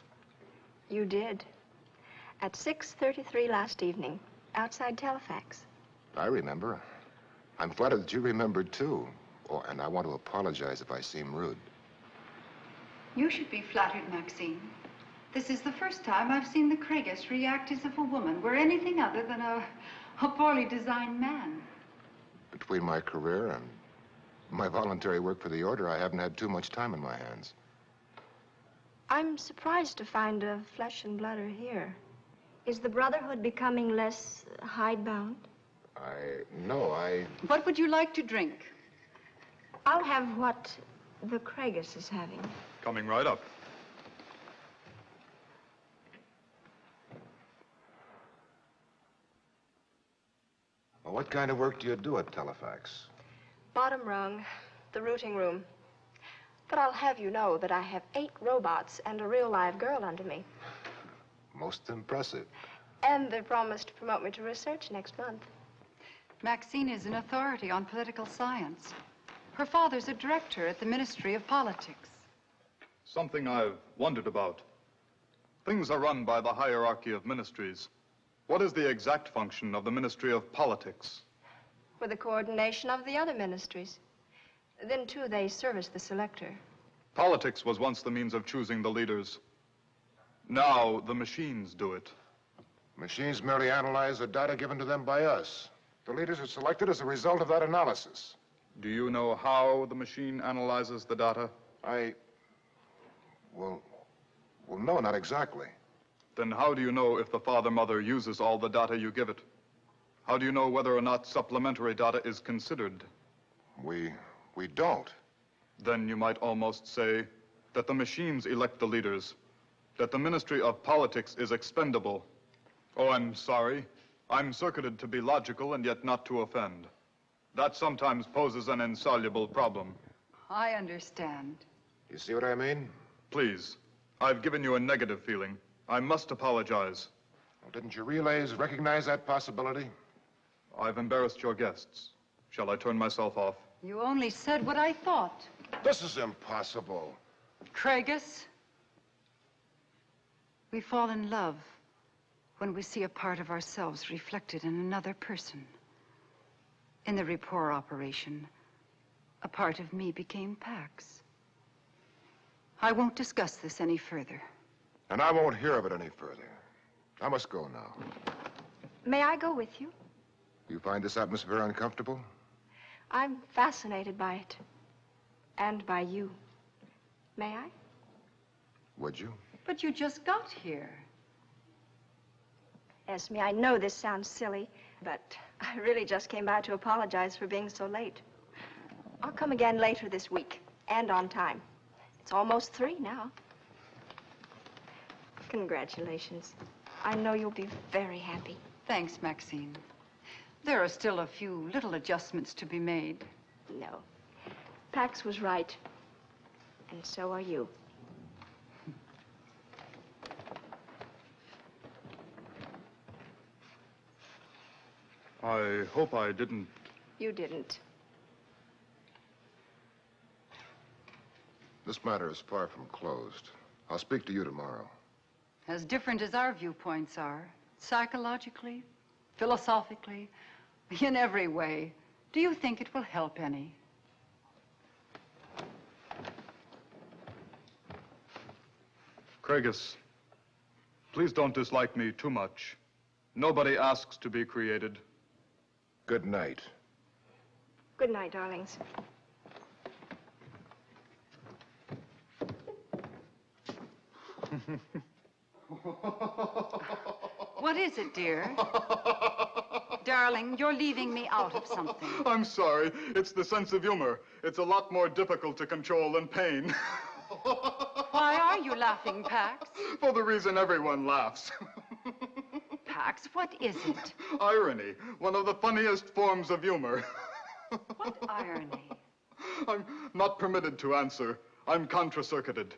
You did. At 6:33 last evening, outside Telefax. I remember. I'm flattered that you remembered, too. Oh, and I want to apologize if I seem rude. You should be flattered, Maxine. This is the first time I've seen the Craigus react as if a woman were anything other than a poorly designed man. Between my career and my voluntary work for the Order, I haven't had too much time in my hands. I'm surprised to find a flesh and blood are here. Is the Brotherhood becoming less hidebound? No. What would you like to drink? I'll have what the Craigus is having. Coming right up. Well, what kind of work do you do at Telefax? Bottom rung, the routing room. But I'll have you know that I have 8 robots and a real live girl under me. Most impressive. And they promised to promote me to research next month. Maxine is an authority on political science. Her father's a director at the Ministry of Politics. Something I've wondered about. Things are run by the hierarchy of ministries. What is the exact function of the Ministry of Politics? With the coordination of the other ministries. Then, too, they service the selector. Politics was once the means of choosing the leaders. Now, the machines do it. Machines merely analyze the data given to them by us. The leaders are selected as a result of that analysis. Do you know how the machine analyzes the data? Well, no, not exactly. Then how do you know if the father-mother uses all the data you give it? How do you know whether or not supplementary data is considered? We don't. Then you might almost say that the machines elect the leaders, that the Ministry of Politics is expendable. Oh, I'm sorry. I'm circuited to be logical and yet not to offend. That sometimes poses an insoluble problem. I understand. You see what I mean? Please, I've given you a negative feeling. I must apologize. Well, didn't your relays recognize that possibility? I've embarrassed your guests. Shall I turn myself off? You only said what I thought. This is impossible. Craigus, we fall in love when we see a part of ourselves reflected in another person. In the rapport operation, a part of me became Pax. I won't discuss this any further. And I won't hear of it any further. I must go now. May I go with you? You find this atmosphere uncomfortable? I'm fascinated by it. And by you. May I? Would you? But you just got here. Esme, I know this sounds silly, but I really just came by to apologize for being so late. I'll come again later this week, and on time. It's almost 3 now. Congratulations. I know you'll be very happy. Thanks, Maxine. There are still a few little adjustments to be made. No. Pax was right. And so are you. I hope I didn't. You didn't. This matter is far from closed. I'll speak to you tomorrow. As different as our viewpoints are, psychologically, philosophically, in every way, do you think it will help any? Craigus, please don't dislike me too much. Nobody asks to be created. Good night. Good night, darlings. What is it, dear? Darling, you're leaving me out of something. I'm sorry. It's the sense of humor. It's a lot more difficult to control than pain. Why are you laughing, Pax? For the reason everyone laughs. Pax, what is it? Irony. One of the funniest forms of humor. What irony? I'm not permitted to answer. I'm contra-circuited.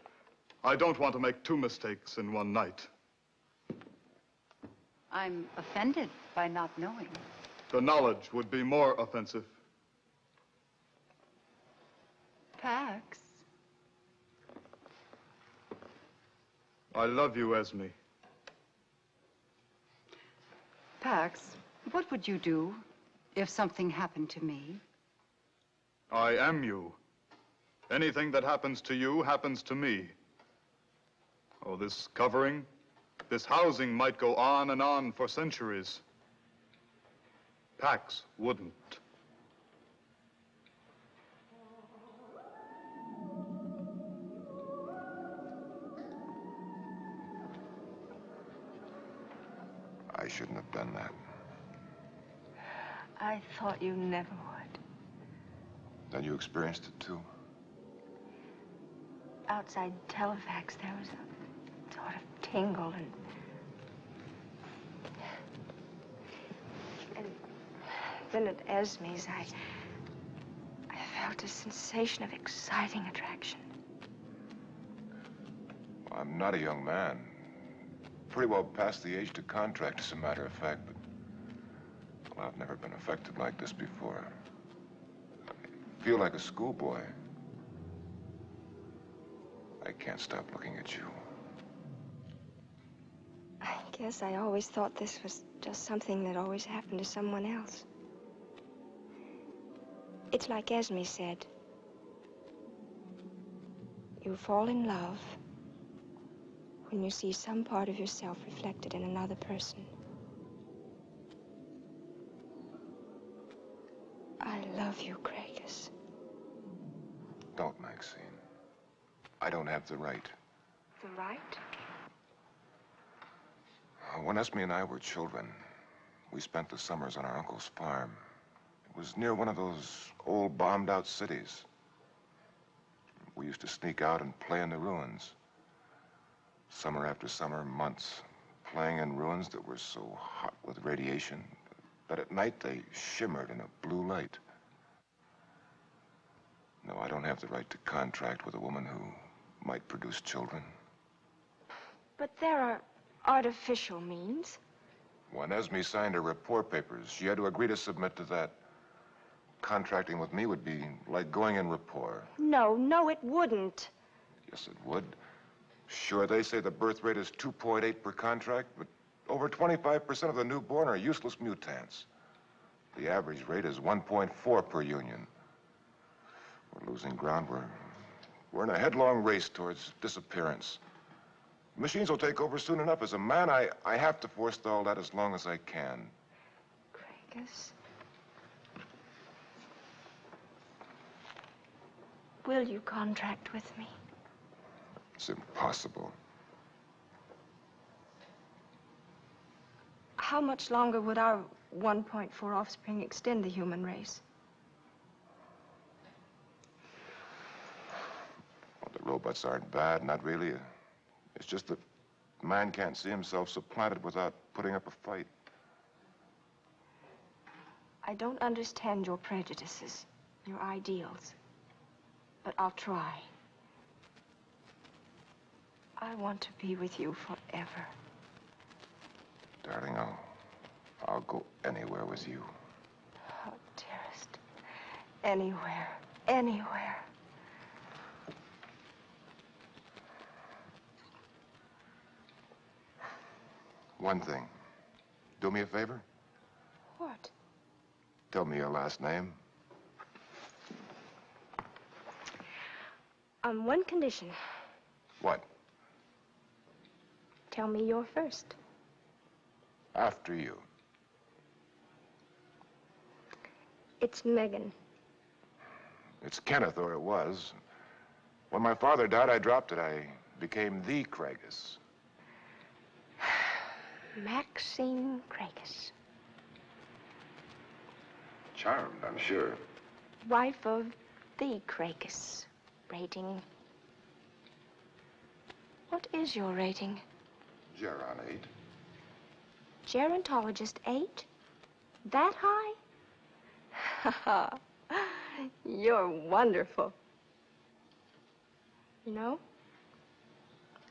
I don't want to make two mistakes in one night. I'm offended by not knowing. The knowledge would be more offensive. Pax. I love you, Esme. Pax, what would you do if something happened to me? I am you. Anything that happens to you happens to me. Oh, this covering, this housing might go on and on for centuries. Pax wouldn't. I shouldn't have done that. I thought you never would. Then you experienced it too. Outside Telefax, there was a sort of tingle and then at Esme's, I felt a sensation of exciting attraction. Well, I'm not a young man. Pretty well past the age to contract, as a matter of fact, but well, I've never been affected like this before. I feel like a schoolboy. I can't stop looking at you. I guess I always thought this was just something that always happened to someone else. It's like Esme said. You fall in love when you see some part of yourself reflected in another person. I love you, Craigus. Don't, Maxine. I don't have the right. The right? When Esme and I were children, we spent the summers on our uncle's farm. It was near one of those old bombed-out cities. We used to sneak out and play in the ruins. Summer after summer, months, playing in ruins that were so hot with radiation that at night they shimmered in a blue light. No, I don't have the right to contract with a woman who might produce children. But there are artificial means. When Esme signed her report papers, she had to agree to submit to that. Contracting with me would be like going in rapport. No, it wouldn't. Yes, it would. Sure, they say the birth rate is 2.8 per contract, but over 25% of the newborn are useless mutants. The average rate is 1.4 per union. We're losing ground. We're in a headlong race towards disappearance. Machines will take over soon enough. As a man, I have to forestall that as long as I can. Craigus? Will you contract with me? It's impossible. How much longer would our 1.4 offspring extend the human race? Well, the robots aren't bad, not really. It's just that man can't see himself supplanted without putting up a fight. I don't understand your prejudices, your ideals, but I'll try. I want to be with you forever. Darling, I'll go anywhere with you. Anywhere. Anywhere. One thing. Do me a favor? What? Tell me your last name. On one condition. What? Tell me your first. After you. It's Megan. It's Kenneth, or it was. When my father died, I dropped it. I became the Craigus. Maxine Craigus. Charmed, I'm sure. Wife of the Craigus. Rating. What is your rating? Geron 8. Gerontologist 8? That high? You're wonderful. You know,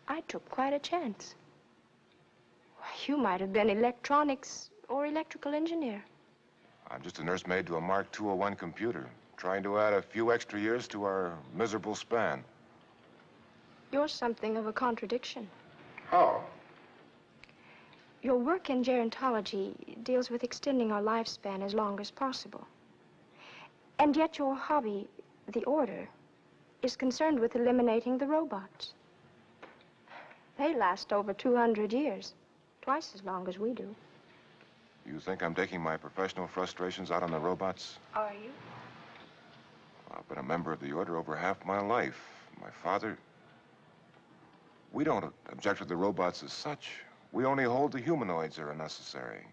I took quite a chance. You might have been electronics or electrical engineer. I'm just a nursemaid to a Mark 201 computer, trying to add a few extra years to our miserable span. You're something of a contradiction. How? Your work in gerontology deals with extending our lifespan as long as possible. And yet your hobby, the Order, is concerned with eliminating the robots. They last over 200 years, twice as long as we do. You think I'm taking my professional frustrations out on the robots? Are you? I've been a member of the Order over half my life. My father... We don't object to the robots as such. We only hold the humanoids are unnecessary.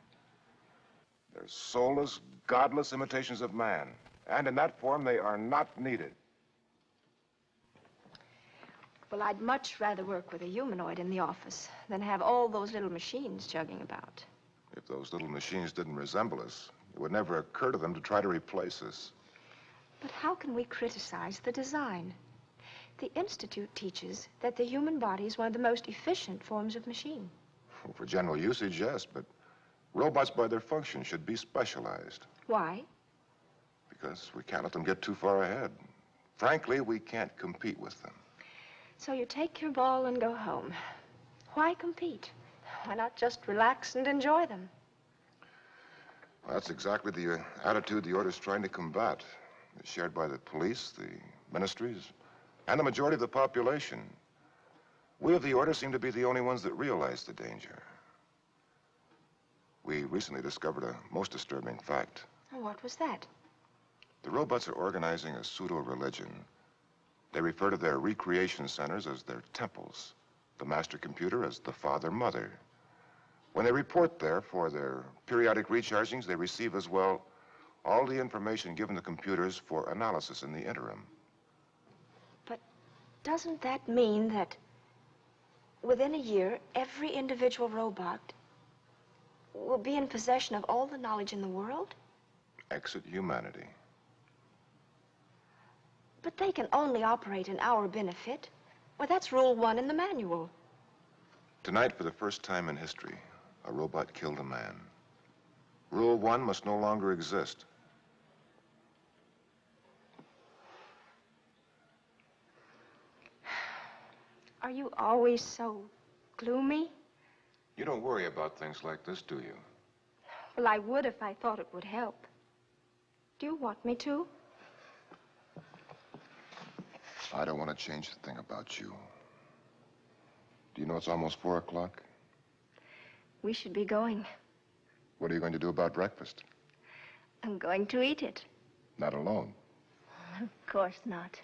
They're soulless, godless imitations of man. And in that form, they are not needed. Well, I'd much rather work with a humanoid in the office than have all those little machines chugging about. If those little machines didn't resemble us, it would never occur to them to try to replace us. But how can we criticize the design? The Institute teaches that the human body is one of the most efficient forms of machine. Well, for general usage, yes, but robots by their function should be specialized. Why? Because we can't let them get too far ahead. Frankly, we can't compete with them. So you take your ball and go home. Why compete? Why not just relax and enjoy them? Well, that's exactly the attitude the Order's trying to combat. It's shared by the police, the ministries, and the majority of the population. We of the Order seem to be the only ones that realize the danger. We recently discovered a most disturbing fact. What was that? The robots are organizing a pseudo-religion. They refer to their recreation centers as their temples, the master computer as the father-mother. When they report there for their periodic rechargings, they receive as well all the information given to computers for analysis in the interim. But doesn't that mean that within a year, every individual robot will be in possession of all the knowledge in the world? Exit humanity. But they can only operate in our benefit. Well, that's Rule 1 in the manual. Tonight, for the first time in history, a robot killed a man. Rule 1 must no longer exist. Are you always so gloomy? You don't worry about things like this, do you? Well, I would if I thought it would help. Do you want me to? I don't want to change a thing about you. Do you know it's almost 4 o'clock? We should be going. What are you going to do about breakfast? I'm going to eat it. Not alone. Of course not.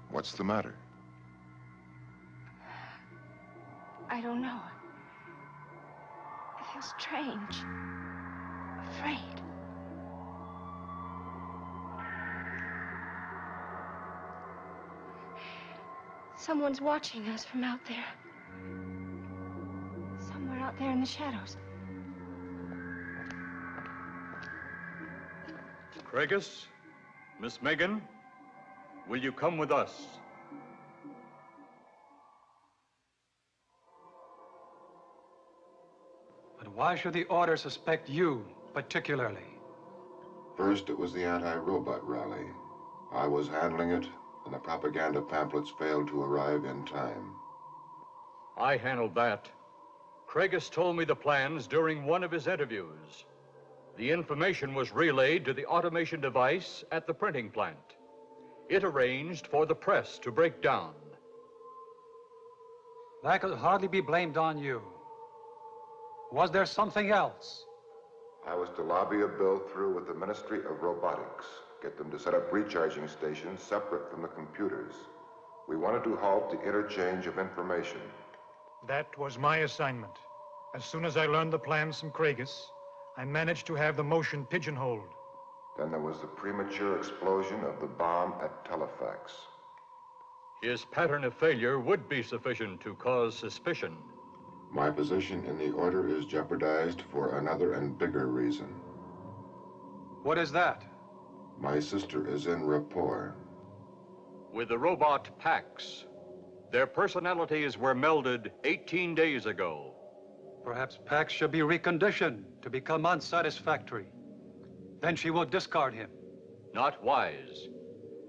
What's the matter? I don't know. I feel strange. Afraid. Someone's watching us from out there. Somewhere out there in the shadows. Craigus, Miss Megan, will you come with us? Why should the Order suspect you, particularly? First, it was the anti-robot rally. I was handling it, and the propaganda pamphlets failed to arrive in time. I handled that. Craigus told me the plans during one of his interviews. The information was relayed to the automation device at the printing plant. It arranged for the press to break down. That could hardly be blamed on you. Was there something else? I was to lobby a bill through with the Ministry of Robotics, get them to set up recharging stations separate from the computers. We wanted to halt the interchange of information. That was my assignment. As soon as I learned the plans from Craigus, I managed to have the motion pigeonholed. Then there was the premature explosion of the bomb at Telefax. His pattern of failure would be sufficient to cause suspicion. My position in the Order is jeopardized for another and bigger reason. What is that? My sister is in rapport. With the robot Pax. Their personalities were melded 18 days ago. Perhaps Pax should be reconditioned to become unsatisfactory. Then she will discard him. Not wise.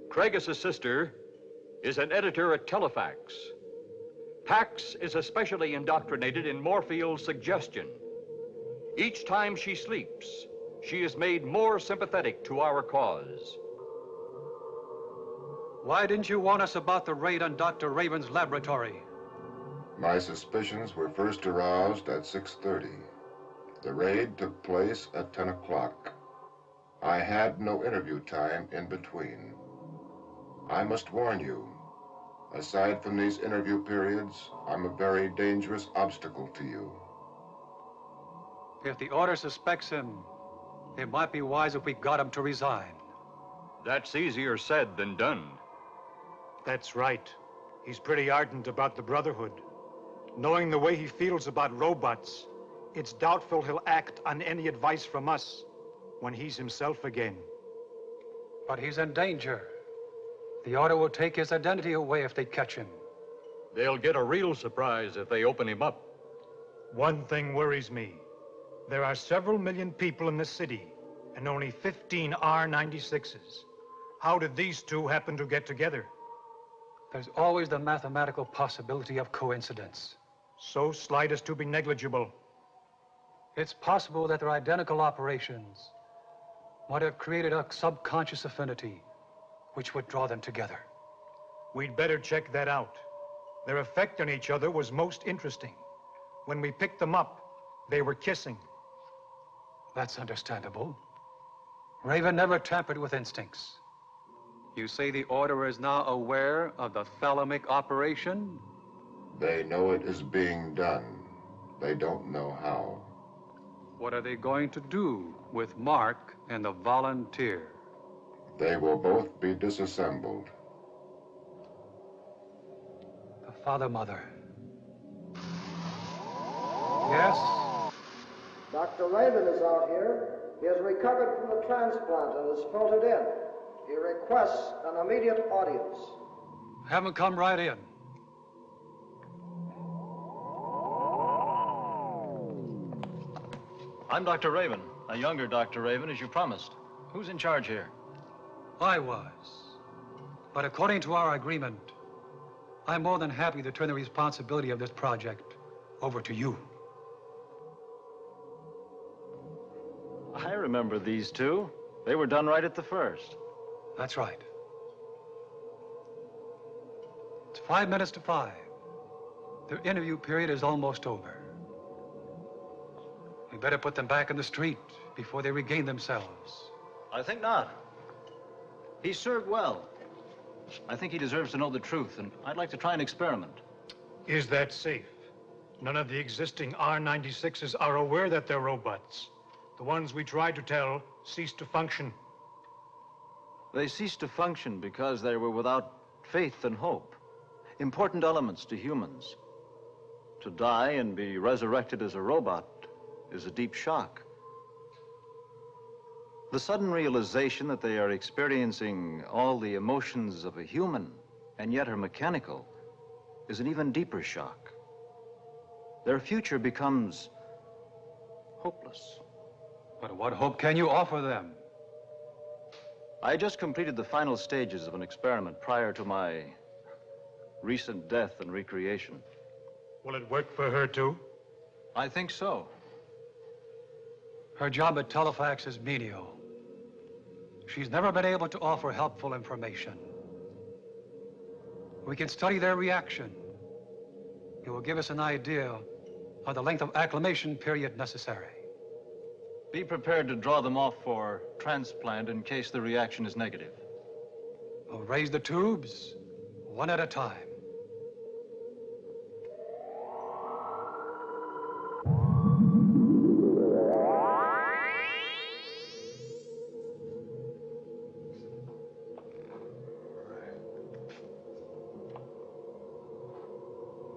Craigus' sister is an editor at Telefax. Pax is especially indoctrinated in Morfield's suggestion. Each time she sleeps, she is made more sympathetic to our cause. Why didn't you warn us about the raid on Dr. Raven's laboratory? My suspicions were first aroused at 6:30. The raid took place at 10 o'clock. I had no interview time in between. I must warn you, aside from these interview periods, I'm a very dangerous obstacle to you. If the Order suspects him, it might be wise if we got him to resign. That's easier said than done. That's right. He's pretty ardent about the Brotherhood. Knowing the way he feels about robots, it's doubtful he'll act on any advice from us when he's himself again. But he's in danger. The Order will take his identity away if they catch him. They'll get a real surprise if they open him up. One thing worries me. There are several million people in the city, and only 15 R-96s. How did these two happen to get together? There's always the mathematical possibility of coincidence. So slight as to be negligible. It's possible that their identical operations might have created a subconscious affinity which would draw them together. We'd better check that out. Their effect on each other was most interesting. When we picked them up, they were kissing. That's understandable. Raven never tampered with instincts. You say the Order is now aware of the thalamic operation? They know it is being done. They don't know how. What are they going to do with Mark and the volunteer? They will both be disassembled. The father-mother. Yes? Dr. Raven is out here. He has recovered from the transplant and is filtered in. He requests an immediate audience. Have him come right in. I'm Dr. Raven, a younger Dr. Raven, as you promised. Who's in charge here? I was. But according to our agreement, I'm more than happy to turn the responsibility of this project over to you. I remember these two. They were done right at the first. That's right. It's 5 minutes to 5. Their interview period is almost over. We better put them back in the street before they regain themselves. I think not. He served well. I think he deserves to know the truth, and I'd like to try an experiment. Is that safe? None of the existing R-96s are aware that they're robots. The ones we tried to tell ceased to function. They ceased to function because they were without faith and hope, important elements to humans. To die and be resurrected as a robot is a deep shock. The sudden realization that they are experiencing all the emotions of a human and yet are mechanical is an even deeper shock. Their future becomes hopeless. But what hope can you offer them? I just completed the final stages of an experiment prior to my recent death and recreation. Will it work for her, too? I think so. Her job at Telefax is menial. She's never been able to offer helpful information. We can study their reaction. It will give us an idea of the length of acclimation period necessary. Be prepared to draw them off for transplant in case the reaction is negative. We'll raise the tubes one at a time.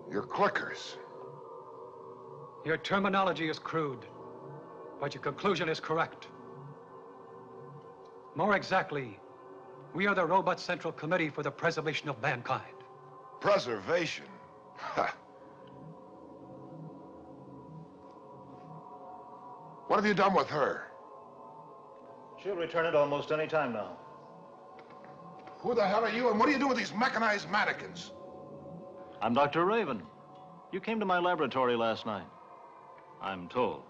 Your clickers. Your terminology is crude, but your conclusion is correct. More exactly, we are the Robot Central Committee for the Preservation of Mankind. Preservation? Ha. What have you done with her? She'll return it almost any time now. Who the hell are you, and what do you do with these mechanized mannequins? I'm Dr. Raven. You came to my laboratory last night. I'm told.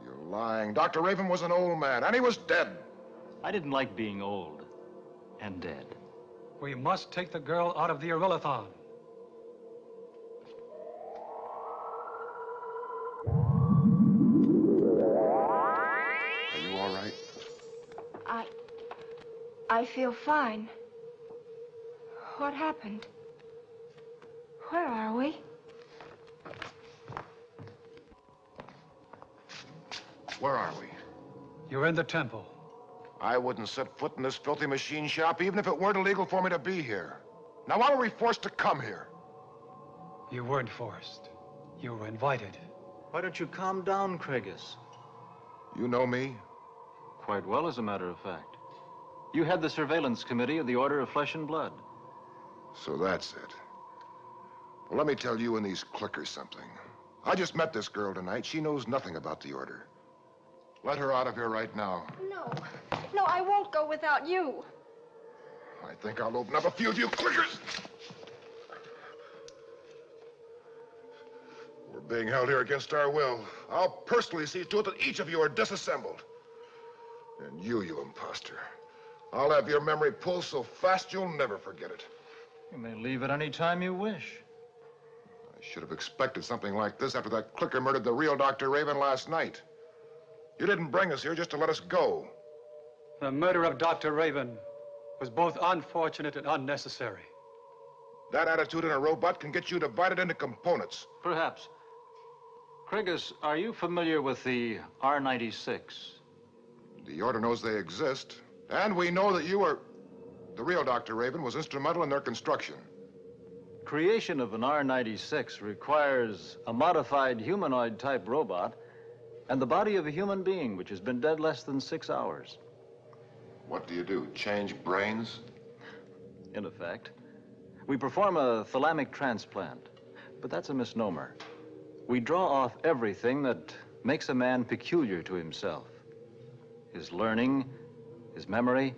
You're lying. Dr. Raven was an old man, and he was dead. I didn't like being old and dead. We must take the girl out of the Irrelathon. Are you all right? I feel fine. What happened? Where are we? Where are we? You're in the temple. I wouldn't set foot in this filthy machine shop even if it weren't illegal for me to be here. Now, why were we forced to come here? You weren't forced. You were invited. Why don't you calm down, Craigus? You know me? Quite well, as a matter of fact. You had the surveillance committee of the Order of Flesh and Blood. So that's it. Well, let me tell you and these clickers something. I just met this girl tonight. She knows nothing about the Order. Let her out of here right now. No. No, I won't go without you. I think I'll open up a few of you clickers. We're being held here against our will. I'll personally see to it that each of you are disassembled. And you imposter. I'll have your memory pulled so fast you'll never forget it. You may leave at any time you wish. I should have expected something like this after that clicker murdered the real Dr. Raven last night. You didn't bring us here just to let us go. The murder of Dr. Raven was both unfortunate and unnecessary. That attitude in a robot can get you divided into components. Perhaps. Craigus, are you familiar with the R-96? The Order knows they exist, and we know that you were... The real Dr. Raven was instrumental in their construction. Creation of an R-96 requires a modified humanoid-type robot and the body of a human being, which has been dead less than 6 hours. What do? Change brains? In effect. We perform a thalamic transplant, but that's a misnomer. We draw off everything that makes a man peculiar to himself. His learning, his memory,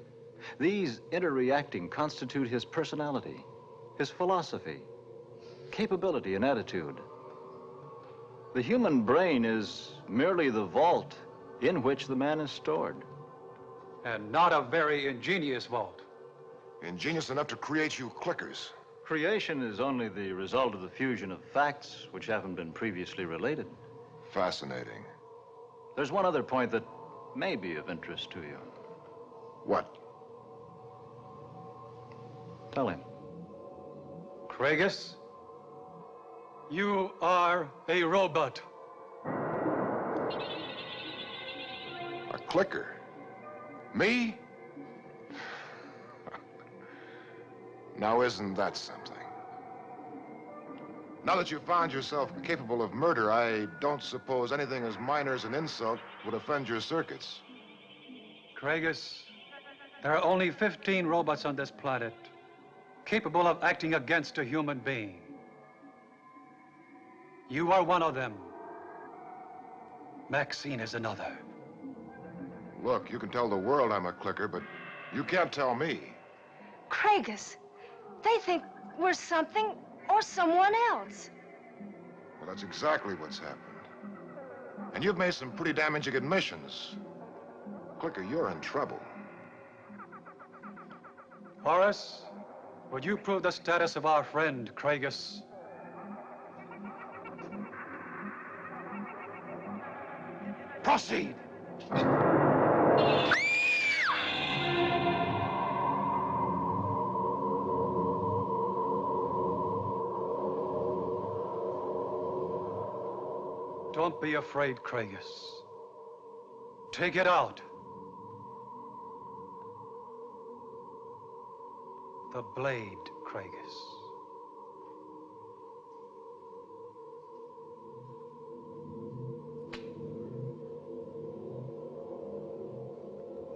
these interreacting constitute his personality, his philosophy, capability, and attitude. The human brain is merely the vault in which the man is stored. And not a very ingenious vault. Ingenious enough to create you clickers. Creation is only the result of the fusion of facts which haven't been previously related. Fascinating. There's one other point that may be of interest to you. What? Tell him. Craigus, you are a robot. A clicker? Me? Now, isn't that something? Now that you found yourself capable of murder, I don't suppose anything as minor as an insult would offend your circuits. Craigus, there are only 15 robots on this planet capable of acting against a human being. You are one of them. Maxine is another. Look, you can tell the world I'm a clicker, but you can't tell me. Craigus, they think we're something or someone else. Well, that's exactly what's happened. And you've made some pretty damaging admissions. Clicker, you're in trouble. Horace, would you prove the status of our friend, Craigus? Proceed! Don't be afraid, Craigus. Take it out. The blade, Craigus.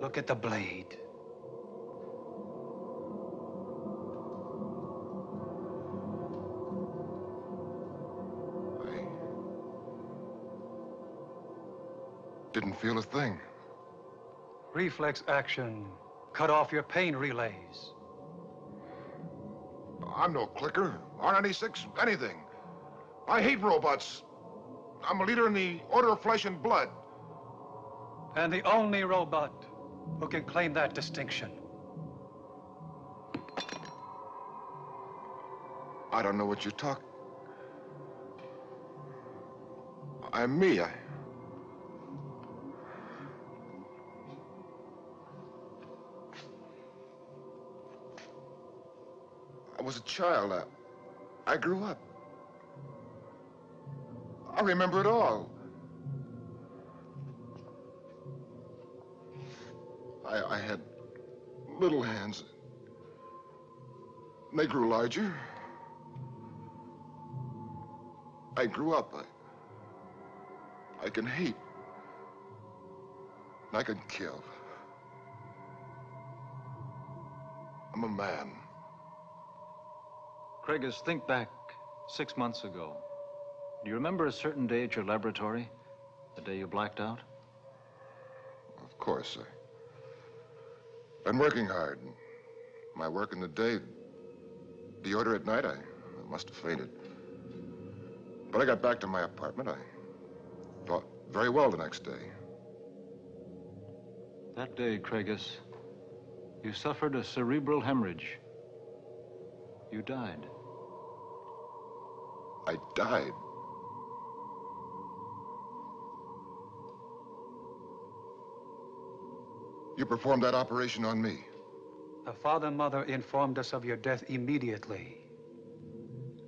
Look at the blade. Didn't feel a thing. Reflex action. Cut off your pain relays. I'm no clicker, R96, anything. I hate robots. I'm a leader in the Order of Flesh and Blood. And the only robot who can claim that distinction. I don't know what you're talking. I'm me. I was a child. I grew up. I remember it all. I had little hands. They grew larger. I grew up. I can hate. I can kill. I'm a man. Craigus, think back 6 months ago. Do you remember a certain day at your laboratory? The day you blacked out? Of course, been working hard. My work in the day, the order at night, I must have fainted. But I got back to my apartment. I thought very well the next day. That day, Craigus, you suffered a cerebral hemorrhage. You died. I died? You performed that operation on me? The father and mother informed us of your death immediately.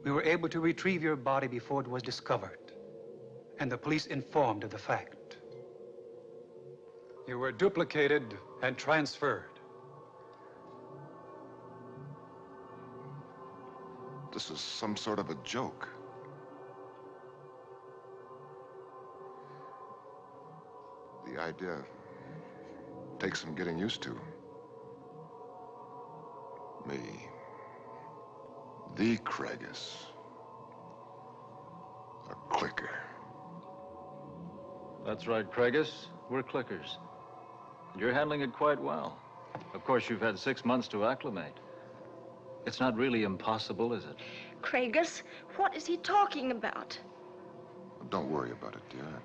We were able to retrieve your body before it was discovered, and the police informed of the fact. You were duplicated and transferred. This is some sort of a joke. The idea takes some getting used to. Me. The Craigus. A clicker. That's right, Craigus. We're clickers. You're handling it quite well. Of course, you've had 6 months to acclimate. It's not really impossible, is it? Craigus, what is he talking about? Don't worry about it, dear.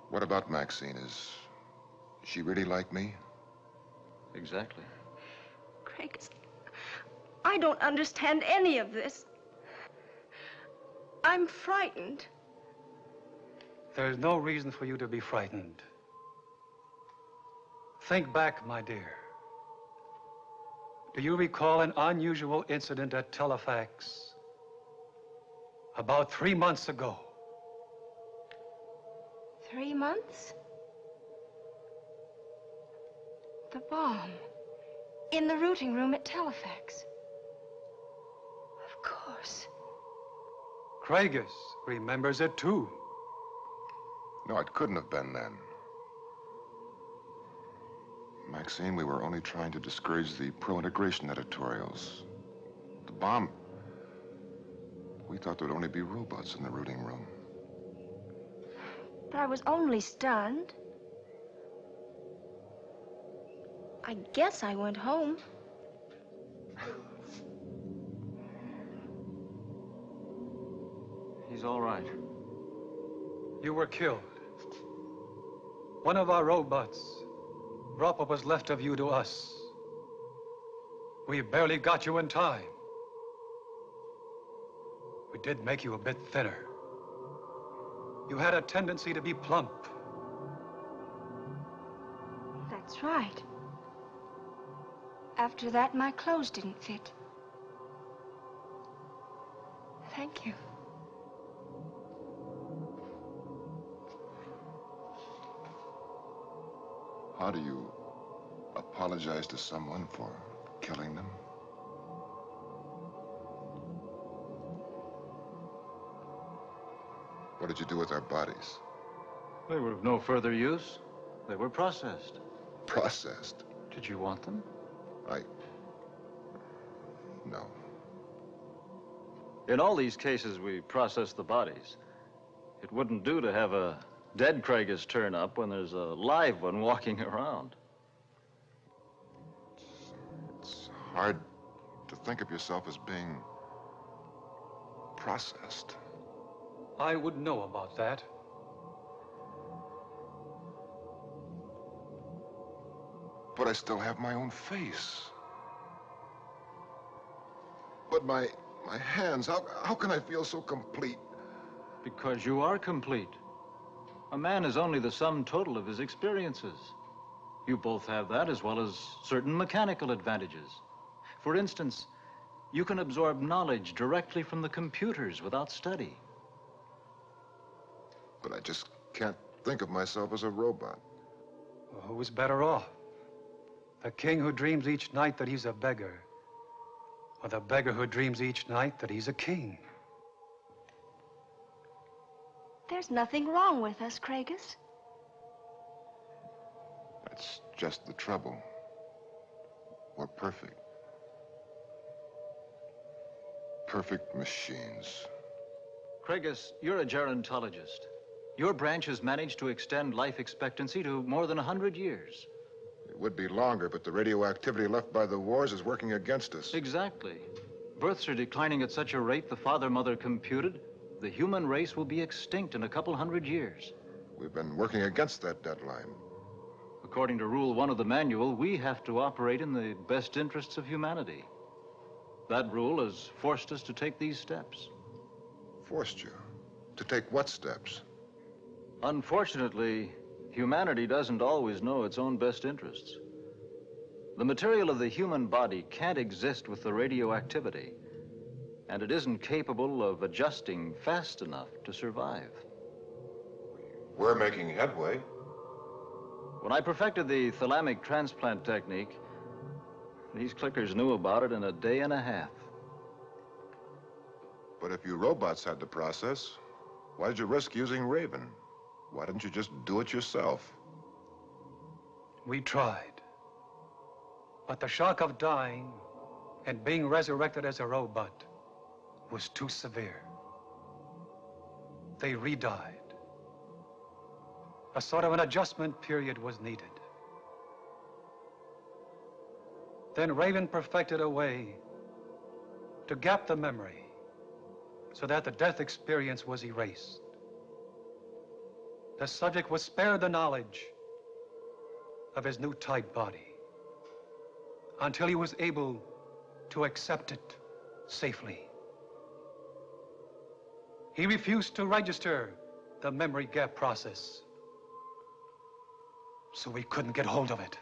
What about Maxine? Is she really like me? Exactly. Craigus, I don't understand any of this. I'm frightened. There's no reason for you to be frightened. Think back, my dear. Do you recall an unusual incident at Telefax about 3 months ago? 3 months? The bomb. In the routing room at Telefax. Of course. Craigus remembers it too. No, it couldn't have been then. Maxine, we were only trying to discourage the pro-integration editorials. The bomb... We thought there'd only be robots in the routing room. But I was only stunned. I guess I went home. He's all right. You were killed. One of our robots brought what was left of you to us. We barely got you in time. We did make you a bit thinner. You had a tendency to be plump. That's right. After that, my clothes didn't fit. Thank you. How do you apologize to someone for killing them? What did you do with our bodies? They were of no further use. They were processed. Processed? Did you want them? No. In all these cases, we process the bodies. It wouldn't do to have a dead Craigus turn up when there's a live one walking around. It's hard to think of yourself as being processed. I would know about that. But I still have my own face. But my hands, how can I feel so complete? Because you are complete. A man is only the sum total of his experiences. You both have that as well as certain mechanical advantages. For instance, you can absorb knowledge directly from the computers without study. But I just can't think of myself as a robot. Well, who is better off? The king who dreams each night that he's a beggar, or the beggar who dreams each night that he's a king? There's nothing wrong with us, Craigus. That's just the trouble. We're perfect. Perfect machines. Craigus, you're a gerontologist. Your branch has managed to extend life expectancy to more than 100 years. It would be longer, but the radioactivity left by the wars is working against us. Exactly. Births are declining at such a rate the father-mother computed the human race will be extinct in a couple hundred years. We've been working against that deadline. According to Rule 1 of the manual, we have to operate in the best interests of humanity. That rule has forced us to take these steps. Forced you? To take what steps? Unfortunately, humanity doesn't always know its own best interests. The material of the human body can't exist with the radioactivity, and it isn't capable of adjusting fast enough to survive. We're making headway. When I perfected the thalamic transplant technique, these clickers knew about it in a day and a half. But if you robots had the process, why did you risk using Raven? Why didn't you just do it yourself? We tried. But the shock of dying and being resurrected as a robot was too severe. They re-died. A sort of an adjustment period was needed. Then Raven perfected a way to gap the memory so that the death experience was erased. The subject was spared the knowledge of his new tight body until he was able to accept it safely. He refused to register the memory gap process, so we couldn't get hold of it.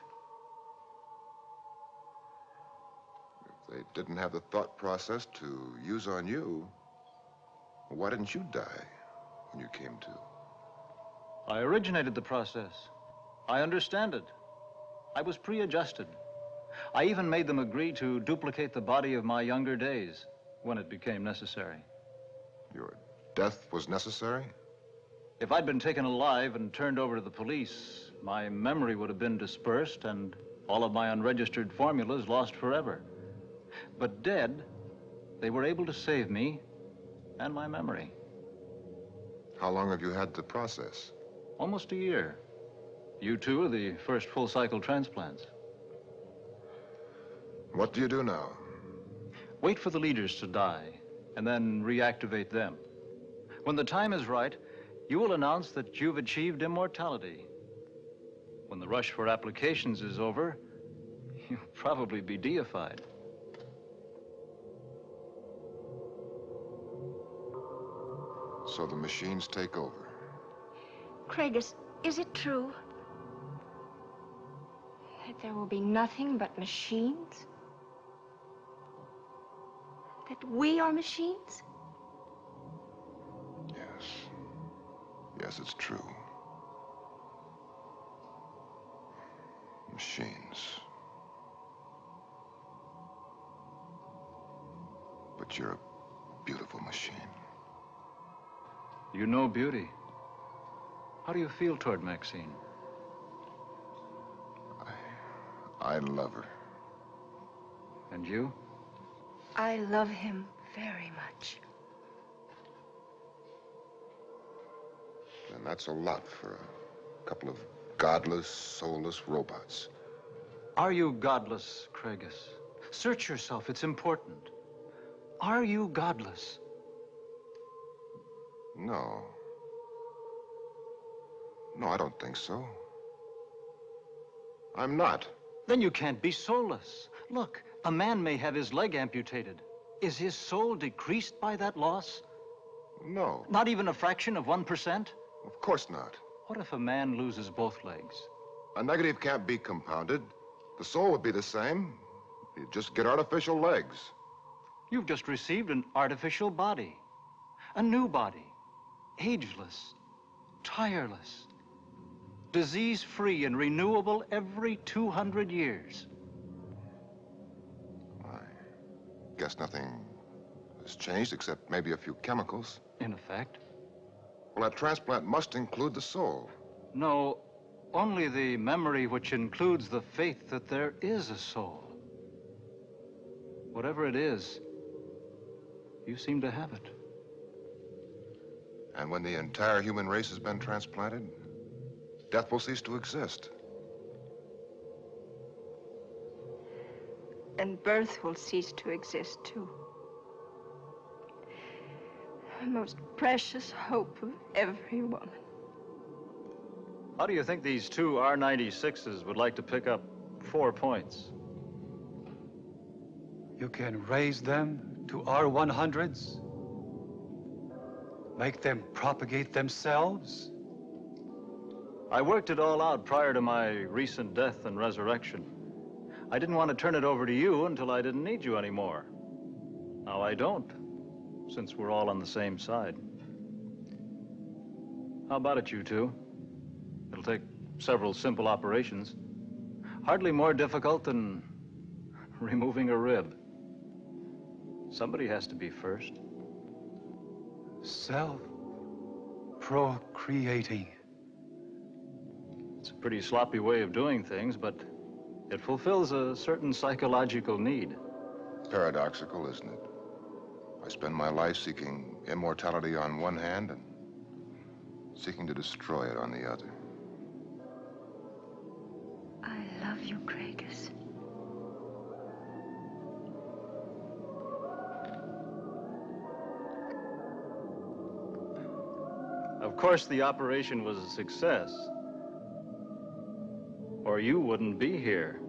If they didn't have the thought process to use on you, why didn't you die when you came to? I originated the process. I understand it. I was pre-adjusted. I even made them agree to duplicate the body of my younger days when it became necessary. Your death was necessary? If I'd been taken alive and turned over to the police, my memory would have been dispersed and all of my unregistered formulas lost forever. But dead, they were able to save me and my memory. How long have you had the process? Almost a year. You two are the first full-cycle transplants. What do you do now? Wait for the leaders to die, and then reactivate them. When the time is right, you will announce that you've achieved immortality. When the rush for applications is over, you'll probably be deified. So the machines take over. Craigus, is it true that there will be nothing but machines? That we are machines? Yes. Yes, it's true. Machines. But you're a beautiful machine. You know beauty. How do you feel toward Maxine? I love her. And you? I love him very much. And that's a lot for a couple of godless, soulless robots. Are you godless, Craigus? Search yourself, it's important. Are you godless? No. No, I don't think so. I'm not. Then you can't be soulless. Look, a man may have his leg amputated. Is his soul decreased by that loss? No. Not even a fraction of 1%? Of course not. What if a man loses both legs? A negative can't be compounded. The soul would be the same. You just get artificial legs. You've just received an artificial body. A new body. Ageless. Tireless. Disease-free and renewable every 200 years. I guess nothing has changed except maybe a few chemicals. In effect. Well, that transplant must include the soul. No, only the memory which includes the faith that there is a soul. Whatever it is, you seem to have it. And when the entire human race has been transplanted, death will cease to exist. And birth will cease to exist, too. The most precious hope of every woman. How do you think these two R96s would like to pick up 4 points? You can raise them to R100s? Make them propagate themselves? I worked it all out prior to my recent death and resurrection. I didn't want to turn it over to you until I didn't need you anymore. Now I don't, since we're all on the same side. How about it, you two? It'll take several simple operations. Hardly more difficult than removing a rib. Somebody has to be first. Self-procreating. It's a pretty sloppy way of doing things, but it fulfills a certain psychological need. Paradoxical, isn't it? I spend my life seeking immortality on one hand and seeking to destroy it on the other. I love you, Craigus. Of course, the operation was a success, or you wouldn't be here.